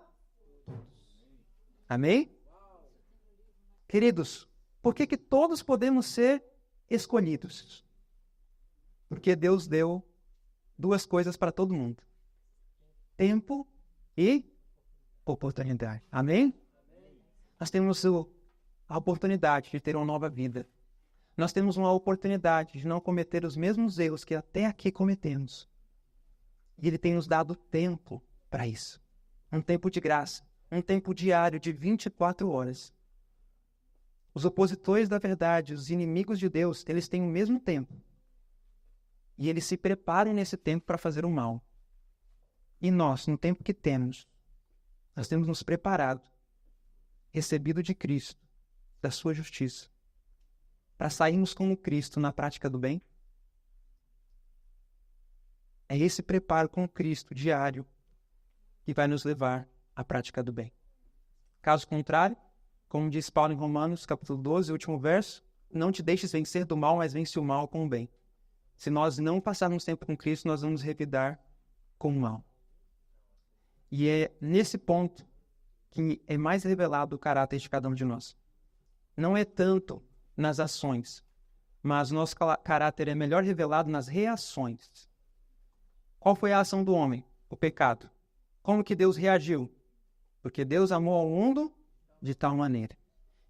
Amém? Queridos, por que todos podemos ser escolhidos? Porque Deus deu duas coisas para todo mundo: tempo e oportunidade. Amém? Nós temos a oportunidade de ter uma nova vida. Nós temos uma oportunidade de não cometer os mesmos erros que até aqui cometemos. E Ele tem nos dado tempo para isso. Um tempo de graça. Um tempo diário de 24 horas. Os opositores da verdade, os inimigos de Deus, eles têm o mesmo tempo. E eles se preparam nesse tempo para fazer o mal. E nós, no tempo que temos, nós temos nos preparado, recebido de Cristo, da sua justiça, para sairmos como Cristo na prática do bem. É esse preparo com Cristo diário que vai nos levar à prática do bem. Caso contrário, como diz Paulo em Romanos, capítulo 12, último verso, não te deixes vencer do mal, mas vence o mal com o bem. Se nós não passarmos tempo com Cristo, nós vamos revidar com o mal. E é nesse ponto que é mais revelado o caráter de cada um de nós. Não é tanto nas ações, mas nosso caráter é melhor revelado nas reações. Qual foi a ação do homem? O pecado. Como que Deus reagiu? Porque Deus amou ao mundo de tal maneira.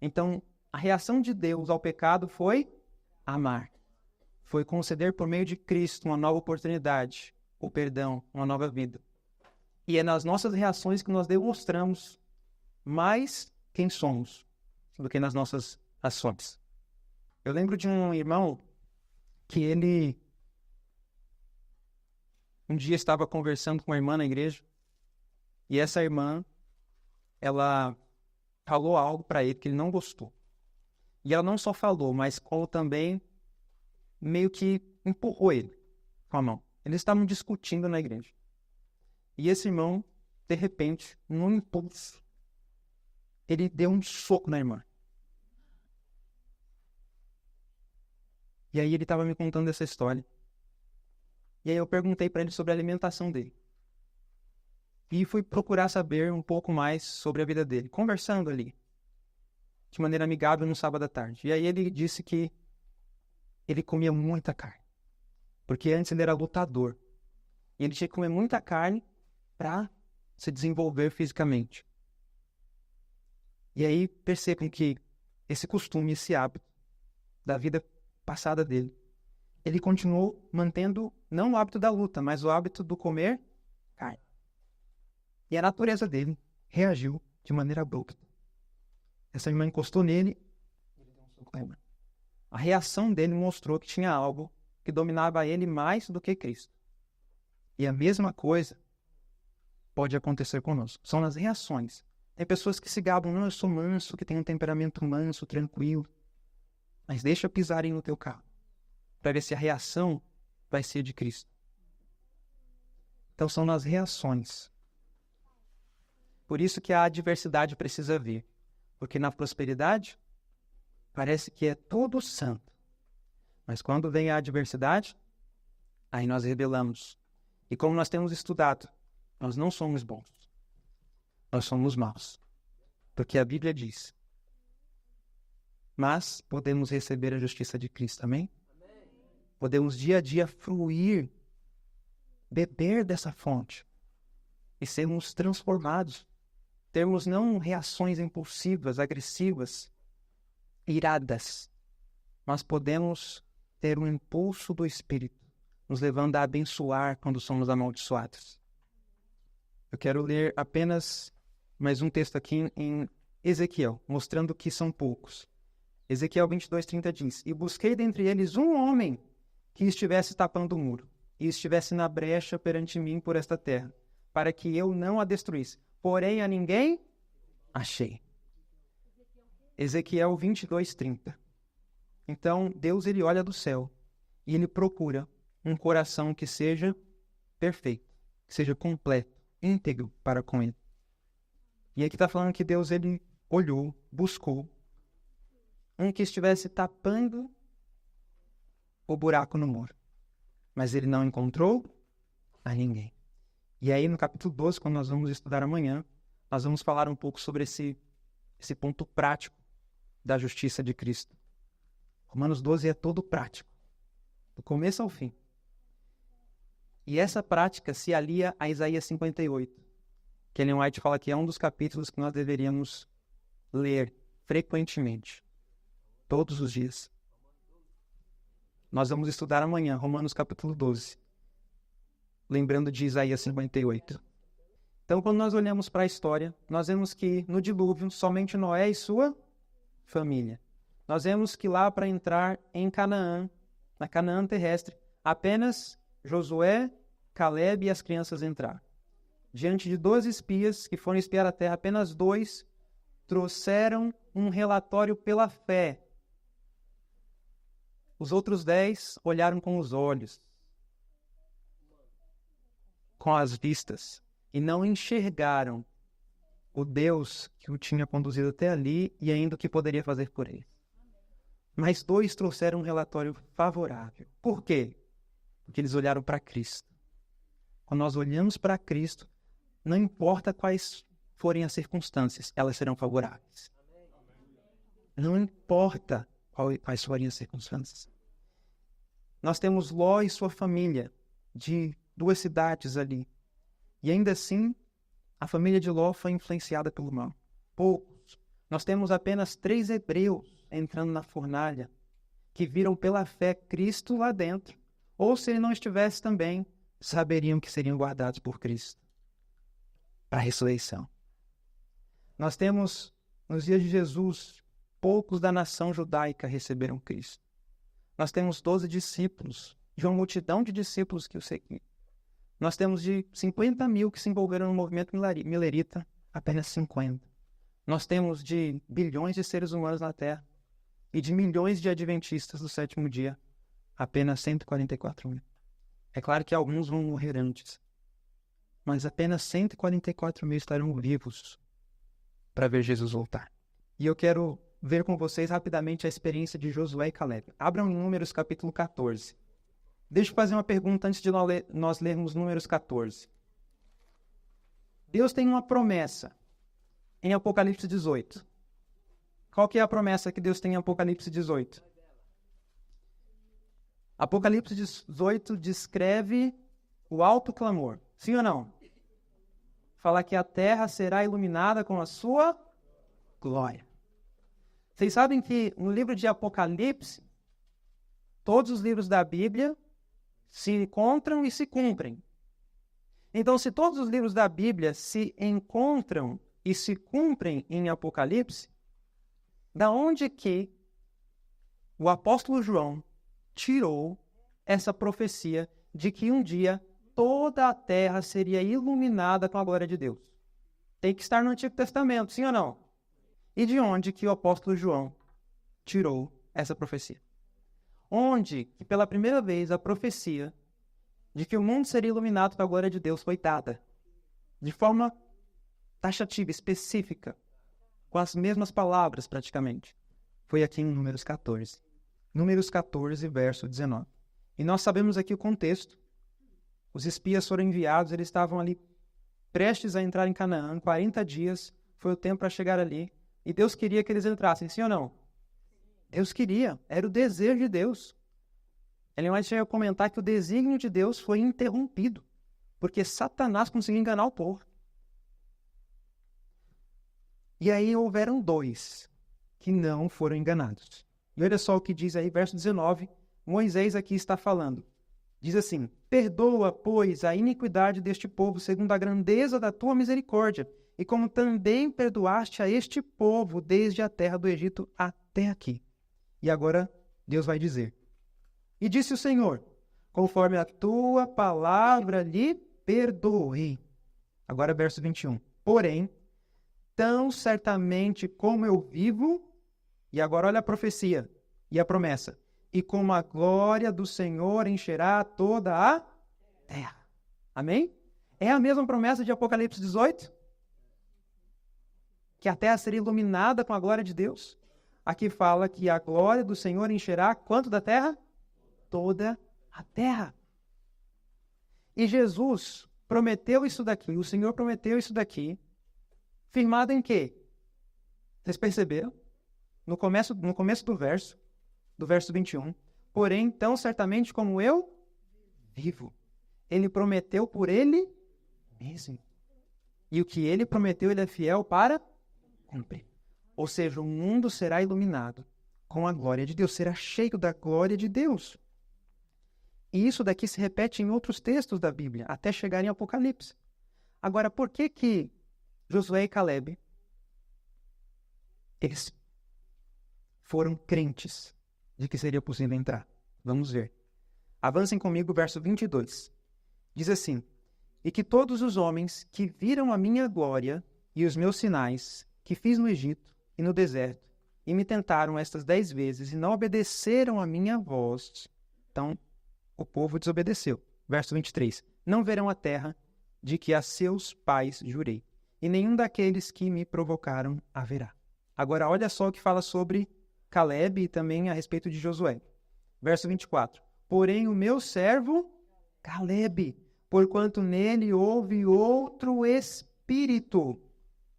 Então, a reação de Deus ao pecado foi amar. Foi conceder por meio de Cristo uma nova oportunidade, o perdão, uma nova vida. E é nas nossas reações que nós demonstramos mais quem somos do que nas nossas ações. Eu lembro de um irmão que ele um dia estava conversando com uma irmã na igreja e essa irmã, ela falou algo para ele que ele não gostou. E ela não só falou, mas como também meio que empurrou ele com a mão. Eles estavam discutindo na igreja. E esse irmão, de repente, num impulso, ele deu um soco na irmã. E aí ele estava me contando essa história. E aí eu perguntei para ele sobre a alimentação dele. E fui procurar saber um pouco mais sobre a vida dele, conversando ali, de maneira amigável no sábado à tarde. E aí ele disse que ele comia muita carne, porque antes ele era lutador. E ele tinha que comer muita carne para se desenvolver fisicamente. E aí percebem que esse costume, esse hábito da vida passada dele, ele continuou mantendo não o hábito da luta, mas o hábito do comer carne. E a natureza dele reagiu de maneira abrupta. Essa irmã encostou nele e ele deu um soco na irmã. A reação dele mostrou que tinha algo que dominava ele mais do que Cristo. E a mesma coisa pode acontecer conosco. São nas reações. Tem pessoas que se gabam, não, eu sou manso, que tem um temperamento manso, tranquilo. Mas deixa pisarem no teu carro, para ver se a reação vai ser de Cristo. Então são nas reações. Por isso que a adversidade precisa vir. Porque na prosperidade, parece que é tudo santo. Mas quando vem a adversidade, aí nós rebelamos. E como nós temos estudado, nós não somos bons. Nós somos maus. Porque a Bíblia diz. Mas podemos receber a justiça de Cristo, amém? Podemos dia a dia fruir, beber dessa fonte e sermos transformados. Termos não reações impulsivas, agressivas, iradas, mas podemos ter um impulso do Espírito, nos levando a abençoar quando somos amaldiçoados. Eu quero ler apenas mais um texto aqui em Ezequiel, mostrando que são poucos. Ezequiel 22:30 diz: E busquei dentre eles um homem que estivesse tapando o muro, e estivesse na brecha perante mim por esta terra, para que eu não a destruísse. Porém a ninguém achei. Ezequiel 22:30. Então Deus ele olha do céu e ele procura um coração que seja perfeito, que seja completo, íntegro para com ele. E aqui está falando que Deus ele olhou, buscou um que estivesse tapando o buraco no muro. Mas ele não encontrou a ninguém. E aí no capítulo 12, quando nós vamos estudar amanhã, nós vamos falar um pouco sobre esse esse ponto prático da justiça de Cristo. Romanos 12 é todo prático, do começo ao fim. E essa prática se alia a Isaías 58, que Ellen White fala que é um dos capítulos que nós deveríamos ler frequentemente, todos os dias. Nós vamos estudar amanhã, Romanos capítulo 12, lembrando de Isaías 58. Então, quando nós olhamos para a história, nós vemos que no dilúvio, somente Noé e sua família. Nós vemos que lá para entrar em Canaã, na Canaã terrestre, apenas Josué, Caleb e as crianças entraram. Diante de 12 espias que foram espiar a terra, apenas 2 trouxeram um relatório pela fé. Os outros 10 olharam com os olhos, com as vistas, e não enxergaram o Deus que o tinha conduzido até ali e ainda o que poderia fazer por ele. Mas 2 trouxeram um relatório favorável. Por quê? Porque eles olharam para Cristo. Quando nós olhamos para Cristo, não importa quais forem as circunstâncias, elas serão favoráveis. Não importa quais forem as circunstâncias. Nós temos Ló e sua família, de 2 cidades ali. E ainda assim, a família de Ló foi influenciada pelo mal. Poucos. Nós temos apenas 3 hebreus entrando na fornalha, que viram pela fé Cristo lá dentro. Ou se ele não estivesse também, saberiam que seriam guardados por Cristo para a ressurreição. Nós temos, nos dias de Jesus, poucos da nação judaica receberam Cristo. Nós temos 12 discípulos, de uma multidão de discípulos que o seguiam. Nós temos de 50 mil que se envolveram no movimento milerita, apenas 50. Nós temos de bilhões de seres humanos na Terra e de milhões de adventistas do 7º dia, apenas 144 mil. É claro que alguns vão morrer antes, mas apenas 144 mil estarão vivos para ver Jesus voltar. E eu quero ver com vocês rapidamente a experiência de Josué e Caleb. Abram em Números capítulo 14. Deixa eu fazer uma pergunta antes de nós lermos Números 14. Deus tem uma promessa em Apocalipse 18. Qual que é a promessa que Deus tem em Apocalipse 18? Apocalipse 18 descreve o alto clamor. Sim ou não? Fala que a terra será iluminada com a sua glória. Vocês sabem que no livro de Apocalipse, todos os livros da Bíblia se encontram e se cumprem. Então, se todos os livros da Bíblia se encontram e se cumprem em Apocalipse, da onde que o apóstolo João tirou essa profecia de que um dia toda a terra seria iluminada com a glória de Deus? Tem que estar no Antigo Testamento, sim ou não? E de onde que o apóstolo João tirou essa profecia? Onde que pela primeira vez a profecia de que o mundo seria iluminado com a glória de Deus foi dada de forma taxativa, específica, com as mesmas palavras praticamente? Foi aqui em Números 14. Números 14, verso 19. E nós sabemos aqui o contexto. Os espias foram enviados, eles estavam ali prestes a entrar em Canaã, 40 dias foi o tempo para chegar ali, e Deus queria que eles entrassem, sim ou não? Deus queria, era o desejo de Deus. Ellen White chega a comentar que o desígnio de Deus foi interrompido, porque Satanás conseguiu enganar o povo. E aí houveram 2 que não foram enganados. E olha só o que diz aí, verso 19, Moisés aqui está falando. Diz assim: perdoa, pois, a iniquidade deste povo segundo a grandeza da tua misericórdia, e como também perdoaste a este povo desde a terra do Egito até aqui. E agora Deus vai dizer: e disse o Senhor, conforme a tua palavra lhe perdoei. Agora verso 21. Porém, tão certamente como eu vivo, e agora olha a profecia e a promessa, e como a glória do Senhor encherá toda a terra. Amém? É a mesma promessa de Apocalipse 18? Que a terra seria iluminada com a glória de Deus. Aqui fala que a glória do Senhor encherá quanto da terra? Toda a terra. E Jesus prometeu isso daqui, o Senhor prometeu isso daqui, firmado em quê? Vocês perceberam? No começo do verso 21, porém, tão certamente como eu vivo, ele prometeu por ele mesmo. E o que ele prometeu, ele é fiel para cumprir. Ou seja, o mundo será iluminado com a glória de Deus, será cheio da glória de Deus. E isso daqui se repete em outros textos da Bíblia, até chegar em Apocalipse. Agora, por que Josué e Caleb, eles foram crentes de que seria possível entrar? Vamos ver. Avancem comigo o verso 22. Diz assim: e que todos os homens que viram a minha glória e os meus sinais que fiz no Egito e no deserto, e me tentaram estas 10 vezes e não obedeceram a minha voz, então o povo desobedeceu. Verso 23. Não verão a terra de que a seus pais jurei, e nenhum daqueles que me provocaram haverá. Agora olha só o que fala sobre Caleb e também a respeito de Josué. Verso 24. Porém o meu servo Caleb, porquanto nele houve outro espírito.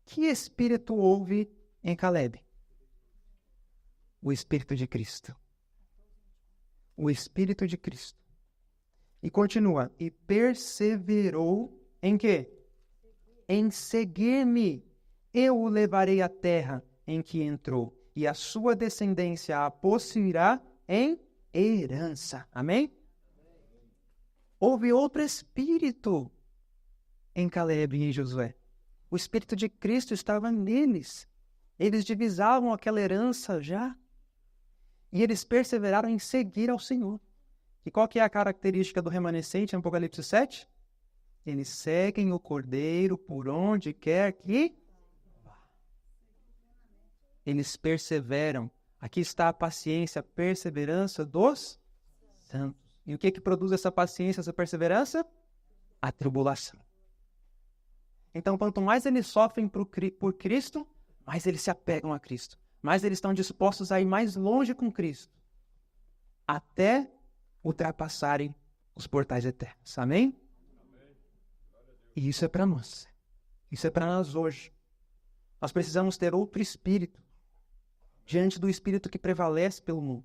Que espírito houve em Caleb? O Espírito de Cristo. O Espírito de Cristo. E continua. E perseverou em quê? Em seguir-me. Eu o levarei à terra em que entrou, e a sua descendência a possuirá em herança. Amém? Houve outro espírito em Caleb e em Josué. O Espírito de Cristo estava neles. Eles divisavam aquela herança já. E eles perseveraram em seguir ao Senhor. E qual que é a característica do remanescente em Apocalipse 7? Eles seguem o Cordeiro por onde quer que vá. Eles perseveram. Aqui está a paciência, a perseverança dos santos. E o que produz essa paciência, essa perseverança? A tribulação. Então, quanto mais eles sofrem por Cristo, mais eles se apegam a Cristo. Mais eles estão dispostos a ir mais longe com Cristo. Até ultrapassarem os portais eternos. Amém? E isso é para nós. Isso é para nós hoje. Nós precisamos ter outro espírito diante do espírito que prevalece pelo mundo.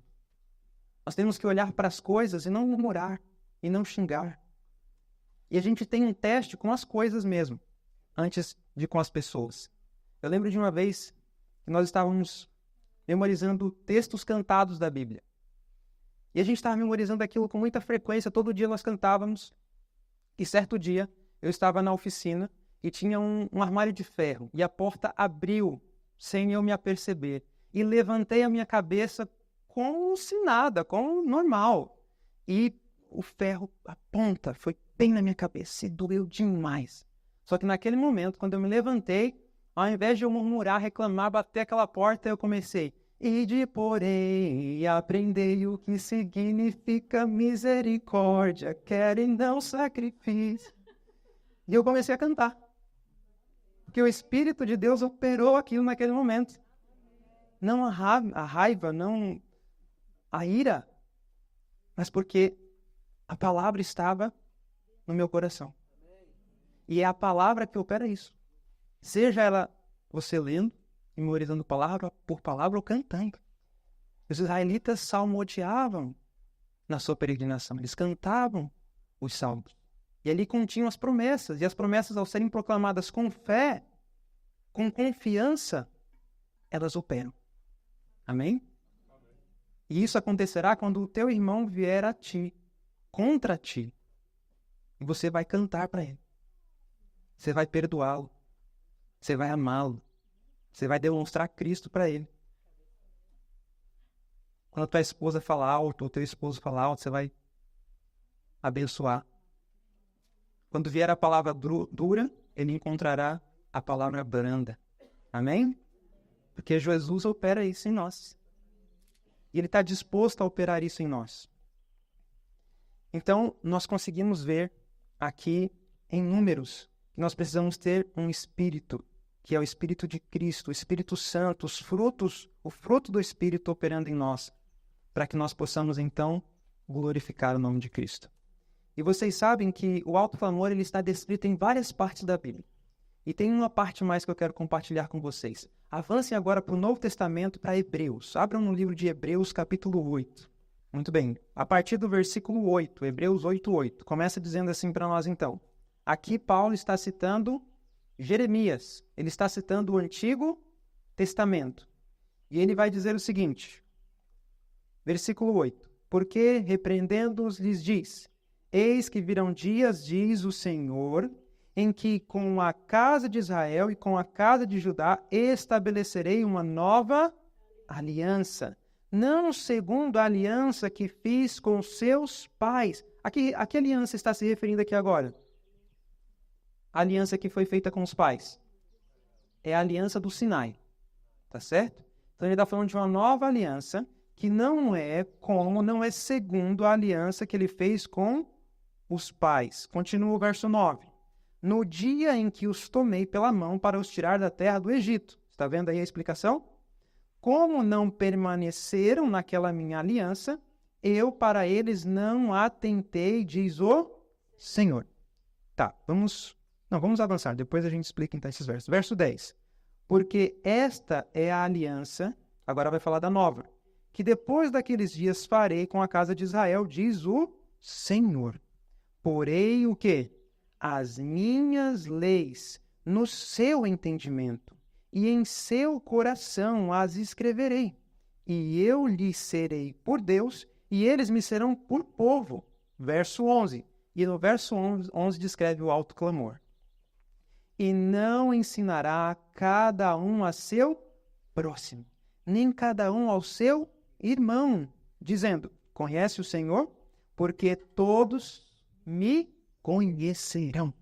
Nós temos que olhar para as coisas e não murmurar, e não xingar. E a gente tem um teste com as coisas mesmo, antes de com as pessoas. Eu lembro de uma vez que nós estávamos memorizando textos cantados da Bíblia. E a gente estava memorizando aquilo com muita frequência, todo dia nós cantávamos. E certo dia, eu estava na oficina e tinha um armário de ferro. E a porta abriu, sem eu me aperceber. E levantei a minha cabeça como se nada, como normal. E o ferro, a ponta, foi bem na minha cabeça e doeu demais. Só que naquele momento, quando eu me levantei, ao invés de eu murmurar, reclamar, bater aquela porta, eu comecei: ide, porém, e aprendei o que significa misericórdia, quero e não sacrifício. E eu comecei a cantar. Porque o Espírito de Deus operou aquilo naquele momento. Não a raiva, não a ira, mas porque a palavra estava no meu coração. E é a palavra que opera isso. Seja ela você lendo, memorizando palavra por palavra ou cantando. Os israelitas salmodiavam na sua peregrinação. Eles cantavam os salmos. E ali continham as promessas. E as promessas, ao serem proclamadas com fé, com confiança, elas operam. Amém? E isso acontecerá quando o teu irmão vier a ti, contra ti. E você vai cantar para ele. Você vai perdoá-lo. Você vai amá-lo. Você vai demonstrar Cristo para ele. Quando a tua esposa falar alto, ou teu esposo falar alto, você vai abençoar. Quando vier a palavra dura, ele encontrará a palavra branda. Amém? Porque Jesus opera isso em nós. E ele está disposto a operar isso em nós. Então, nós conseguimos ver aqui em Números que nós precisamos ter um Espírito, que é o Espírito de Cristo, o Espírito Santo, o fruto do Espírito operando em nós, para que nós possamos, então, glorificar o nome de Cristo. E vocês sabem que o alto clamor ele está descrito em várias partes da Bíblia. E tem uma parte mais que eu quero compartilhar com vocês. Avancem agora para o Novo Testamento, para Hebreus. Abram no livro de Hebreus, capítulo 8. Muito bem. A partir do versículo 8, Hebreus 8:8. Começa dizendo assim para nós, então. Aqui Paulo está citando Jeremias. Ele está citando o Antigo Testamento. E ele vai dizer o seguinte. Versículo 8. Porque, repreendendo-os, lhes diz: Eis que virão dias, diz o Senhor, em que com a casa de Israel e com a casa de Judá estabelecerei uma nova aliança, não segundo a aliança que fiz com seus pais. A que aliança está se referindo aqui agora? A aliança que foi feita com os pais. É a aliança do Sinai. Tá certo? Então ele está falando de uma nova aliança que não é segundo a aliança que ele fez com os pais. Continua o verso 9. No dia em que os tomei pela mão para os tirar da terra do Egito. Está vendo aí a explicação? Como não permaneceram naquela minha aliança, eu para eles não atentei, diz o Senhor. Tá, vamos avançar, depois a gente explica então esses versos. Verso 10. Porque esta é a aliança, agora vai falar da nova, que depois daqueles dias farei com a casa de Israel, diz o Senhor. Porei o quê? As minhas leis no seu entendimento, e em seu coração as escreverei. E eu lhes serei por Deus, e eles me serão por povo. Verso 11. E no verso 11 descreve o alto clamor. E não ensinará cada um a seu próximo, nem cada um ao seu irmão, dizendo: Conhece o Senhor? Porque todos me conhecerão.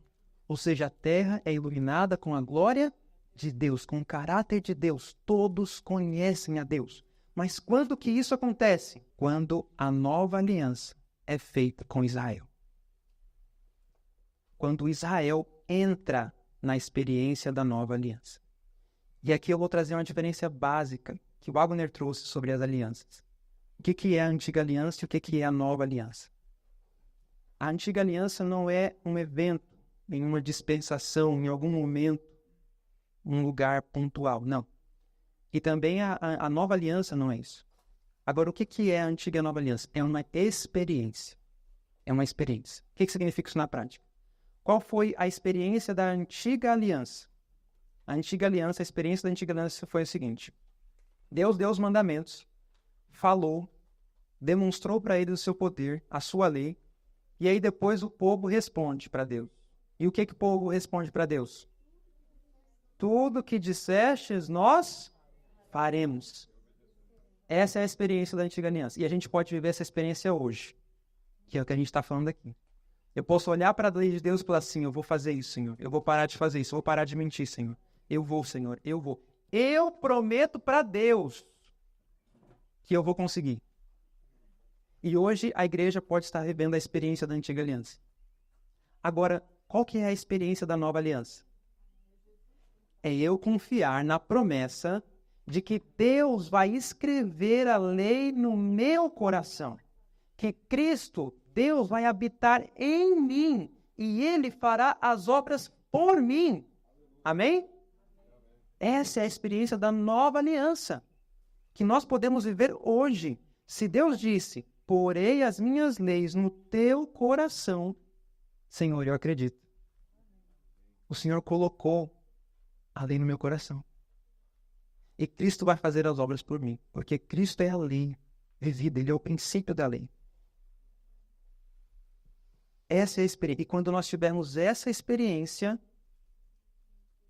Ou seja, a terra é iluminada com a glória de Deus, com o caráter de Deus. Todos conhecem a Deus. Mas quando que isso acontece? Quando a nova aliança é feita com Israel. Quando Israel entra na experiência da nova aliança. E aqui eu vou trazer uma diferença básica que o Wagner trouxe sobre as alianças. O que é a antiga aliança e o que é a nova aliança? A antiga aliança não é um evento, em uma dispensação, em algum momento, um lugar pontual, não. E também a nova aliança não é isso. Agora, o que é a antiga e a nova aliança? É uma experiência. É uma experiência. O que significa isso na prática? Qual foi a experiência da antiga aliança? A experiência da antiga aliança foi a seguinte. Deus deu os mandamentos, falou, demonstrou para eles o seu poder, a sua lei, e aí depois o povo responde para Deus. E o que o povo responde para Deus? Tudo que dissestes, nós faremos. Essa é a experiência da antiga aliança. E a gente pode viver essa experiência hoje, que é o que a gente está falando aqui. Eu posso olhar para a lei de Deus e falar assim: eu vou fazer isso, Senhor. Eu vou parar de fazer isso. Eu vou parar de mentir, Senhor. Eu vou, Senhor. Eu vou. Eu prometo para Deus que eu vou conseguir. E hoje a igreja pode estar vivendo a experiência da antiga aliança. Agora, qual que é a experiência da nova aliança? É eu confiar na promessa de que Deus vai escrever a lei no meu coração. Que Cristo, Deus, vai habitar em mim e Ele fará as obras por mim. Amém? Essa é a experiência da nova aliança que nós podemos viver hoje. Se Deus disse: porei as minhas leis no teu coração, Senhor, eu acredito. O Senhor colocou a lei no meu coração. E Cristo vai fazer as obras por mim, porque Cristo é a lei vivida, Ele é o princípio da lei. Essa é a experiência. E quando nós tivermos essa experiência,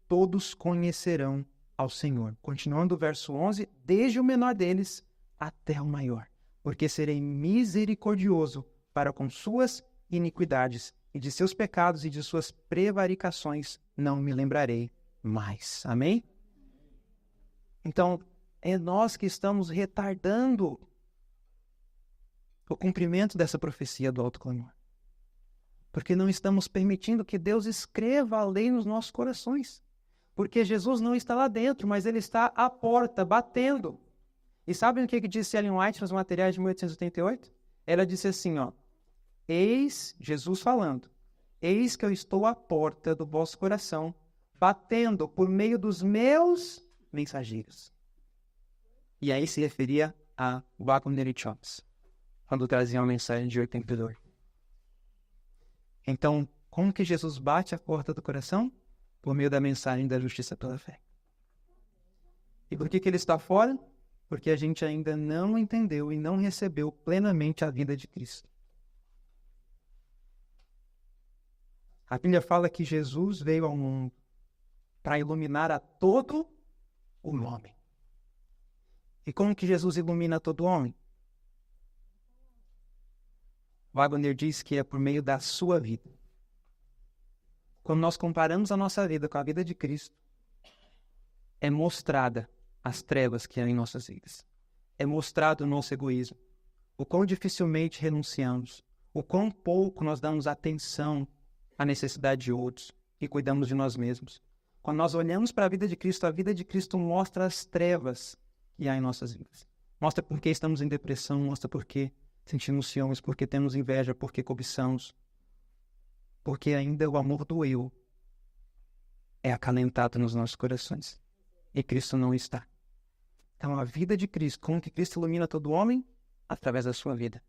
todos conhecerão ao Senhor. Continuando o verso 11, desde o menor deles até o maior. Porque serei misericordioso para com suas iniquidades, e de seus pecados e de suas prevaricações não me lembrarei mais. Amém? Então, é nós que estamos retardando o cumprimento dessa profecia do alto clamor. Porque não estamos permitindo que Deus escreva a lei nos nossos corações. Porque Jesus não está lá dentro, mas Ele está à porta, batendo. E sabem o que disse Ellen White nos materiais de 1888? Ela disse assim, eis, Jesus falando, eis que eu estou à porta do vosso coração, batendo por meio dos meus mensageiros. E aí se referia a Wagner-Chops, quando trazia uma mensagem de 82. Então, como que Jesus bate a porta do coração? Por meio da mensagem da justiça pela fé. E por que ele está fora? Porque a gente ainda não entendeu e não recebeu plenamente a vida de Cristo. A Bíblia fala que Jesus veio ao mundo para iluminar a todo o homem. E como que Jesus ilumina todo homem? Wagner diz que é por meio da sua vida. Quando nós comparamos a nossa vida com a vida de Cristo, é mostrada as trevas que há em nossas vidas. É mostrado o nosso egoísmo, o quão dificilmente renunciamos, o quão pouco nós damos atenção à necessidade de outros e cuidamos de nós mesmos. Quando nós olhamos para a vida de Cristo mostra as trevas que há em nossas vidas. Mostra por que estamos em depressão, mostra por que sentimos ciúmes, por que temos inveja, por que cobiçamos. Porque ainda o amor do eu é acalentado nos nossos corações. E Cristo não está. Então a vida de Cristo, como que Cristo ilumina todo homem? Através da sua vida.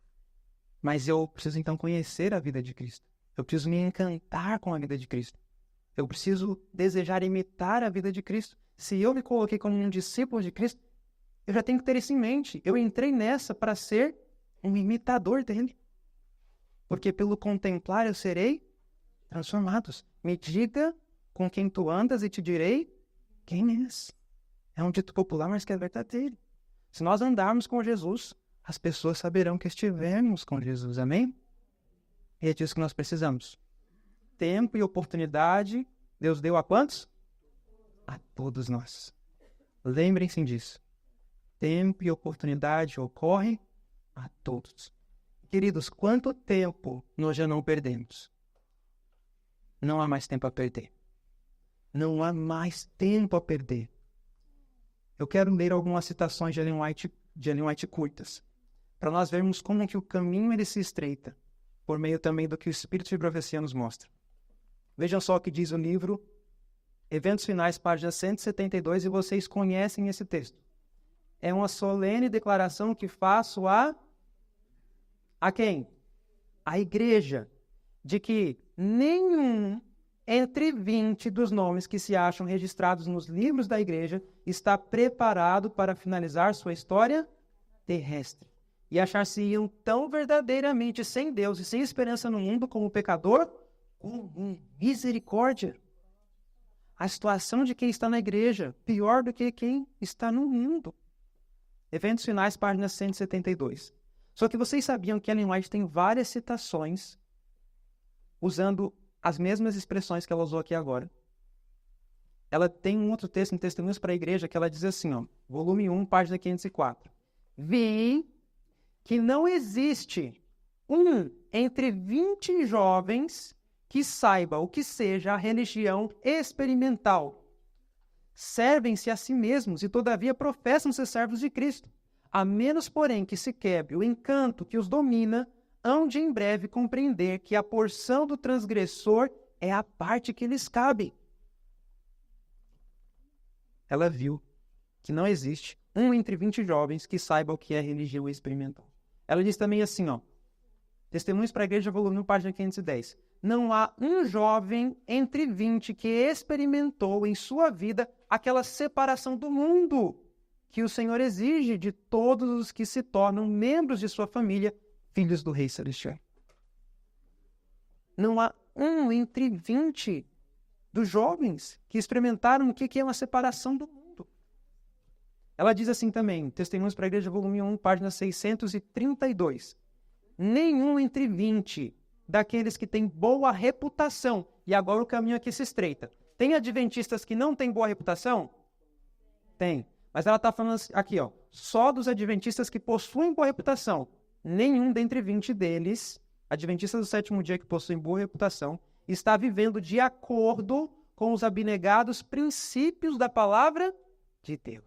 Mas eu preciso então conhecer a vida de Cristo. Eu preciso me encantar com a vida de Cristo. Eu preciso desejar imitar a vida de Cristo. Se eu me coloquei como um discípulo de Cristo, eu já tenho que ter isso em mente. Eu entrei nessa para ser um imitador dele. Porque pelo contemplar eu serei transformados. Me diga com quem tu andas e te direi quem és. É um dito popular, mas que é verdadeiro. Se nós andarmos com Jesus, as pessoas saberão que estivemos com Jesus. Amém? E é disso que nós precisamos. Tempo e oportunidade, Deus deu a quantos? A todos nós. Lembrem-se disso. Tempo e oportunidade ocorrem a todos. Queridos, quanto tempo nós já não perdemos? Não há mais tempo a perder. Não há mais tempo a perder. Eu quero ler algumas citações de Ellen White curtas, para nós vermos como que o caminho ele se estreita, por meio também do que o Espírito de Profecia nos mostra. Vejam só o que diz o livro Eventos Finais, página 172, e vocês conhecem esse texto. É uma solene declaração que faço a quem? A igreja, de que nenhum entre 20 dos nomes que se acham registrados nos livros da igreja está preparado para finalizar sua história terrestre. E achar-se-iam tão verdadeiramente sem Deus e sem esperança no mundo como pecador, com misericórdia. A situação de quem está na igreja, pior do que quem está no mundo. Eventos Finais, página 172. Só que vocês sabiam que Ellen White tem várias citações usando as mesmas expressões que ela usou aqui agora. Ela tem um outro texto em Testemunhos para a Igreja que ela diz assim, volume 1, página 504. Vi que não existe um entre 20 jovens que saiba o que seja a religião experimental. Servem-se a si mesmos e todavia professam ser servos de Cristo. A menos, porém, que se quebre o encanto que os domina, hão de em breve compreender que a porção do transgressor é a parte que lhes cabe. Ela viu que não existe um entre 20 jovens que saiba o que é religião experimental. Ela diz também assim, Testemunhos para a Igreja, volume 1, página 510. Não há um jovem entre 20 que experimentou em sua vida aquela separação do mundo que o Senhor exige de todos os que se tornam membros de sua família, filhos do Rei Celestial. Não há um entre 20 dos jovens que experimentaram o que é uma separação do mundo. Ela diz assim também, Testemunhos para a Igreja, volume 1, página 632. Nenhum entre 20 daqueles que têm boa reputação, e agora o caminho aqui se estreita. Tem adventistas que não têm boa reputação? Tem. Mas ela está falando aqui, só dos adventistas que possuem boa reputação. Nenhum dentre 20 deles, adventistas do sétimo dia que possuem boa reputação, está vivendo de acordo com os abnegados princípios da palavra de Deus.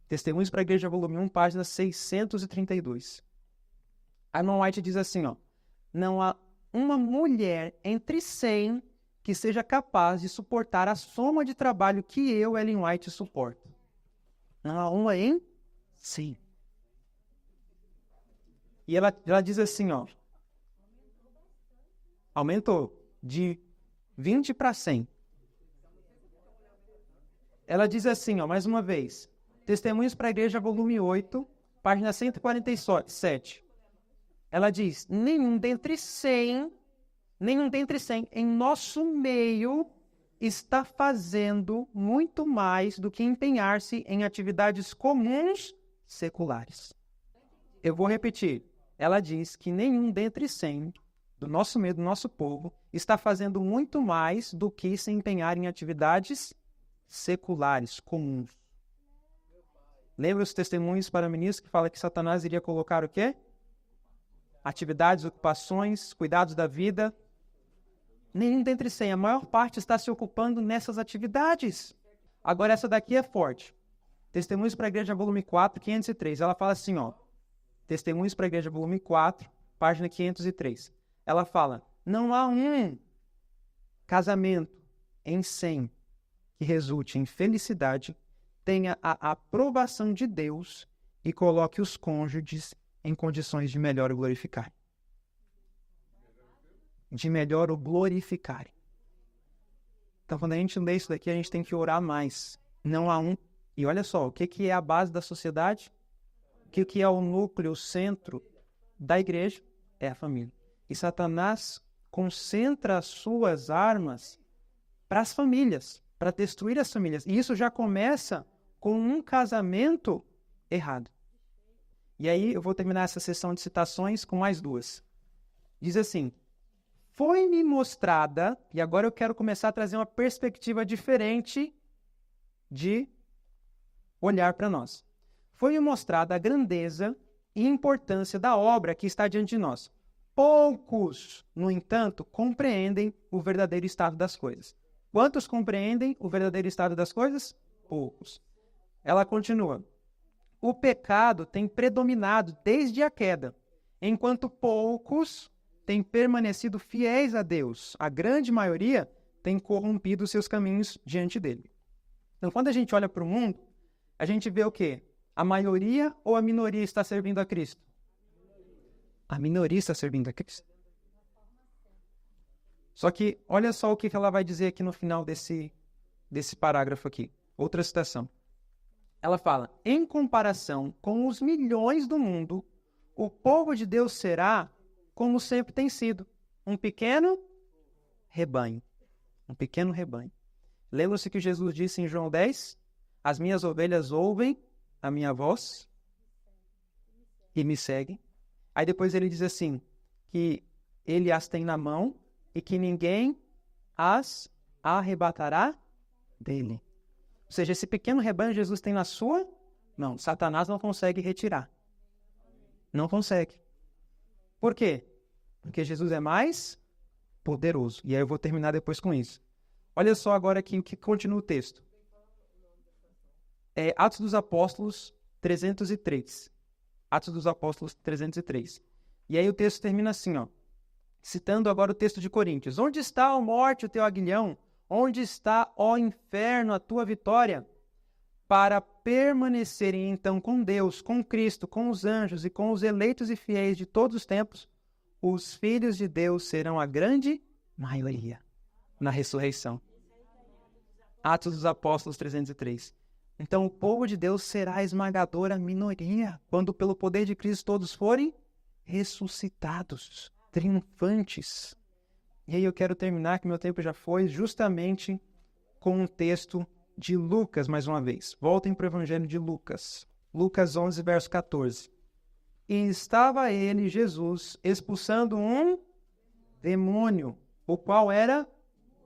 Testemunhos para a Igreja, volume 1, página 632. Ellen White diz assim, não há uma mulher entre 100 que seja capaz de suportar a soma de trabalho que eu, Ellen White, suporto. Não há uma em 100. E ela diz assim, ó, aumentou de 20 para 100. Ela diz assim, ó, mais uma vez, Testemunhos para a Igreja, volume 8, página 147. Ela diz, nenhum dentre 100 em nosso meio está fazendo muito mais do que empenhar-se em atividades comuns seculares. Eu vou repetir. Ela diz que nenhum dentre 100 do nosso meio, do nosso povo, está fazendo muito mais do que se empenhar em atividades seculares, comuns. Lembra os testemunhos para ministros que fala que Satanás iria colocar o quê? Atividades, ocupações, cuidados da vida. Nenhum dentre 100, a maior parte está se ocupando nessas atividades. Agora essa daqui é forte. Testemunhos para a Igreja, volume 4, 503. Ela fala assim, ó. Testemunhos para a Igreja, volume 4, página 503. Ela fala, não há um casamento em 100 que resulte em felicidade, tenha a aprovação de Deus e coloque os cônjuges em condições de melhor o glorificar. De melhor o glorificar. Então, quando a gente lê isso daqui, a gente tem que orar mais. Não há um. E olha só, o que é a base da sociedade? O que é o núcleo, o centro da igreja? É a família. E Satanás concentra as suas armas para as famílias, para destruir as famílias. E isso já começa com um casamento errado. E aí eu vou terminar essa sessão de citações com mais duas. Diz assim, foi-me mostrada, e agora eu quero começar a trazer uma perspectiva diferente de olhar para nós. Foi-me mostrada a grandeza e importância da obra que está diante de nós. Poucos, no entanto, compreendem o verdadeiro estado das coisas. Quantos compreendem o verdadeiro estado das coisas? Poucos. Ela continua. O pecado tem predominado desde a queda, enquanto poucos têm permanecido fiéis a Deus. A grande maioria tem corrompido os seus caminhos diante dele. Então, quando a gente olha para o mundo, a gente vê o quê? A maioria ou a minoria está servindo a Cristo? A minoria está servindo a Cristo. Só que, olha só o que ela vai dizer aqui no final desse parágrafo aqui. Outra citação. Ela fala, em comparação com os milhões do mundo, o povo de Deus será, como sempre tem sido, um pequeno rebanho. Um pequeno rebanho. Lembra-se que Jesus disse em João 10? As minhas ovelhas ouvem a minha voz e me seguem. Aí depois ele diz assim, que ele as tem na mão e que ninguém as arrebatará dele. Ou seja, esse pequeno rebanho Jesus tem na sua mão. Satanás não consegue retirar. Não consegue. Por quê? Porque Jesus é mais poderoso. E aí eu vou terminar depois com isso. Olha só agora aqui o que continua o texto. Atos dos Apóstolos 303. Atos dos Apóstolos 303. E aí o texto termina assim, ó. Citando agora o texto de Coríntios. Onde está, ó morte, o teu aguilhão? Onde está, ó inferno, a tua vitória? Para permanecerem então com Deus, com Cristo, com os anjos e com os eleitos e fiéis de todos os tempos, os filhos de Deus serão a grande maioria na ressurreição. Atos dos Apóstolos 303. Então o povo de Deus será a esmagadora minoria, quando pelo poder de Cristo todos forem ressuscitados, triunfantes. E aí eu quero terminar, que meu tempo já foi, justamente com um texto de Lucas, mais uma vez. Voltem para o Evangelho de Lucas. Lucas 11, verso 14. E estava ele, Jesus, expulsando um demônio, o qual era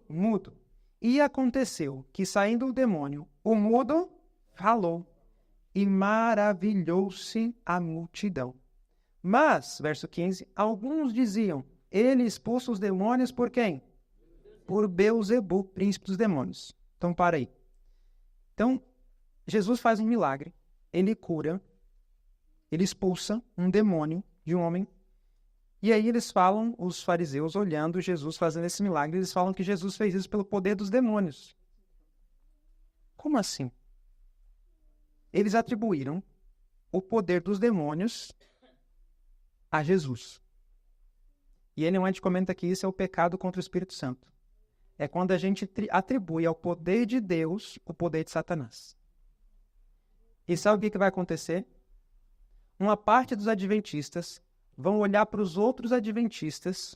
mudo. E aconteceu que, saindo o demônio, o mudo falou, e maravilhou-se a multidão. Mas, verso 15, alguns diziam, ele expulsa os demônios por quem? Por Beelzebu, príncipe dos demônios. Então, para aí. Então, Jesus faz um milagre, ele cura, ele expulsa um demônio de um homem, E aí eles falam, os fariseus olhando Jesus fazendo esse milagre, eles falam que Jesus fez isso pelo poder dos demônios. Como assim? Eles atribuíram o poder dos demônios a Jesus. E ele não comenta que isso é o pecado contra o Espírito Santo. É quando a gente atribui ao poder de Deus o poder de Satanás. E sabe o que vai acontecer? Uma parte dos adventistas vão olhar para os outros adventistas.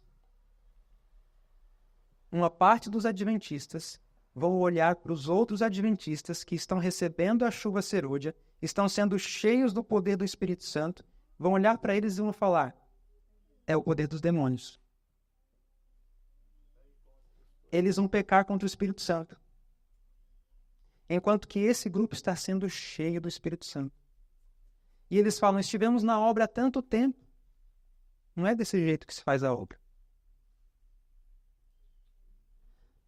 Uma parte dos adventistas vão olhar para os outros adventistas que estão recebendo a chuva serôdia, estão sendo cheios do poder do Espírito Santo, vão olhar para eles e vão falar: é o poder dos demônios. Eles vão pecar contra o Espírito Santo. Enquanto que esse grupo está sendo cheio do Espírito Santo. E eles falam: estivemos na obra há tanto tempo. Não é desse jeito que se faz a obra.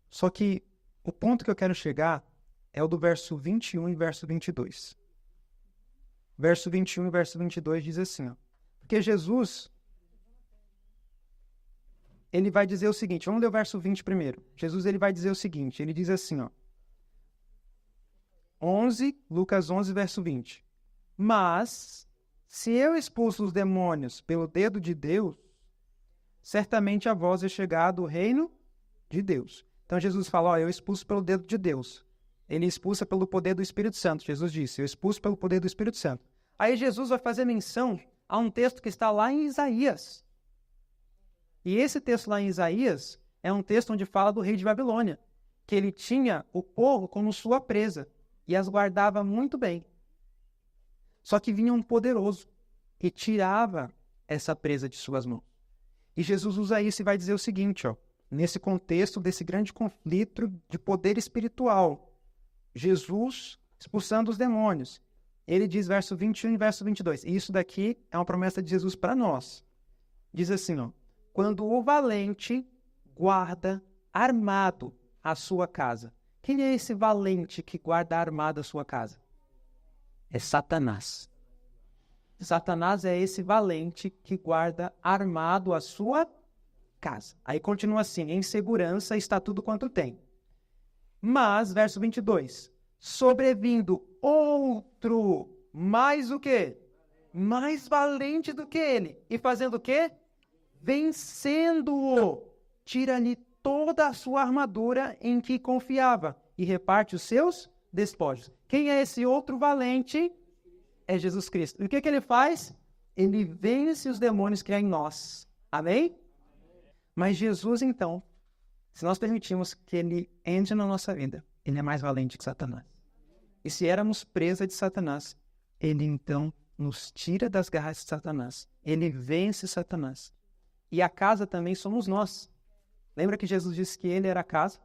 Só que o ponto que eu quero chegar é o do verso 21 e verso 22. Verso 21 e verso 22 diz assim, ó, porque Jesus, ele vai dizer o seguinte, vamos ler o verso 20 primeiro. Jesus, ele vai dizer o seguinte, ele diz assim, ó, Lucas 11, verso 20. Mas, se eu expulso os demônios pelo dedo de Deus, certamente a vós é chegado o reino de Deus. Então Jesus fala, ó, eu expulso pelo dedo de Deus. Ele expulsa pelo poder do Espírito Santo. Jesus disse, eu expulso pelo poder do Espírito Santo. Aí Jesus vai fazer menção a um texto que está lá em Isaías. E esse texto lá em Isaías é um texto onde fala do rei de Babilônia, que ele tinha o povo como sua presa e as guardava muito bem. Só que vinha um poderoso e tirava essa presa de suas mãos. E Jesus usa isso e vai dizer o seguinte, ó, nesse contexto desse grande conflito de poder espiritual, Jesus expulsando os demônios. Ele diz, verso 21 e verso 22, e isso daqui é uma promessa de Jesus para nós. Diz assim, ó, quando o valente guarda armado a sua casa. Quem é esse valente que guarda armado a sua casa? É Satanás. Satanás é esse valente que guarda armado a sua casa. Aí continua assim, em segurança está tudo quanto tem. Mas, verso 22, sobrevindo outro, mais o quê? Mais valente do que ele. E fazendo o quê? Vencendo-o. Tira-lhe toda a sua armadura em que confiava e reparte os seus despojos. Quem é esse outro valente? É Jesus Cristo. E o que ele faz? Ele vence os demônios que há em nós. Amém? Mas Jesus, então, se nós permitirmos que ele entre na nossa vida, ele é mais valente que Satanás. E se éramos presa de Satanás, ele então nos tira das garras de Satanás. Ele vence Satanás. E a casa também somos nós. Lembra que Jesus disse que ele era a casa?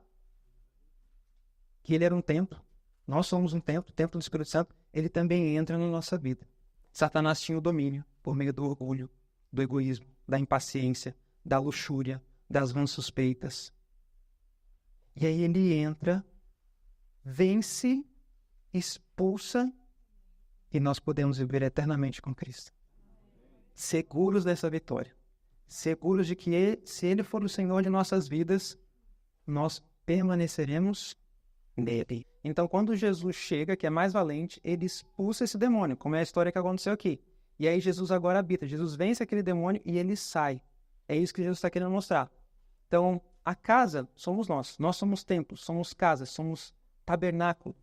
Que ele era um templo? Nós somos um templo, o templo do Espírito Santo. Ele também entra na nossa vida. Satanás tinha o domínio por meio do orgulho, do egoísmo, da impaciência, da luxúria, das vãs suspeitas. E aí ele entra, vence, expulsa, e nós podemos viver eternamente com Cristo. Seguros dessa vitória. Seguros de que se ele for o Senhor de nossas vidas, nós permaneceremos nele. Então, quando Jesus chega, que é mais valente, ele expulsa esse demônio, como é a história que aconteceu aqui. E aí Jesus agora habita. Jesus vence aquele demônio e ele sai. É isso que Jesus está querendo mostrar. Então, a casa somos nós. Nós somos templos, somos casas, somos tabernáculo.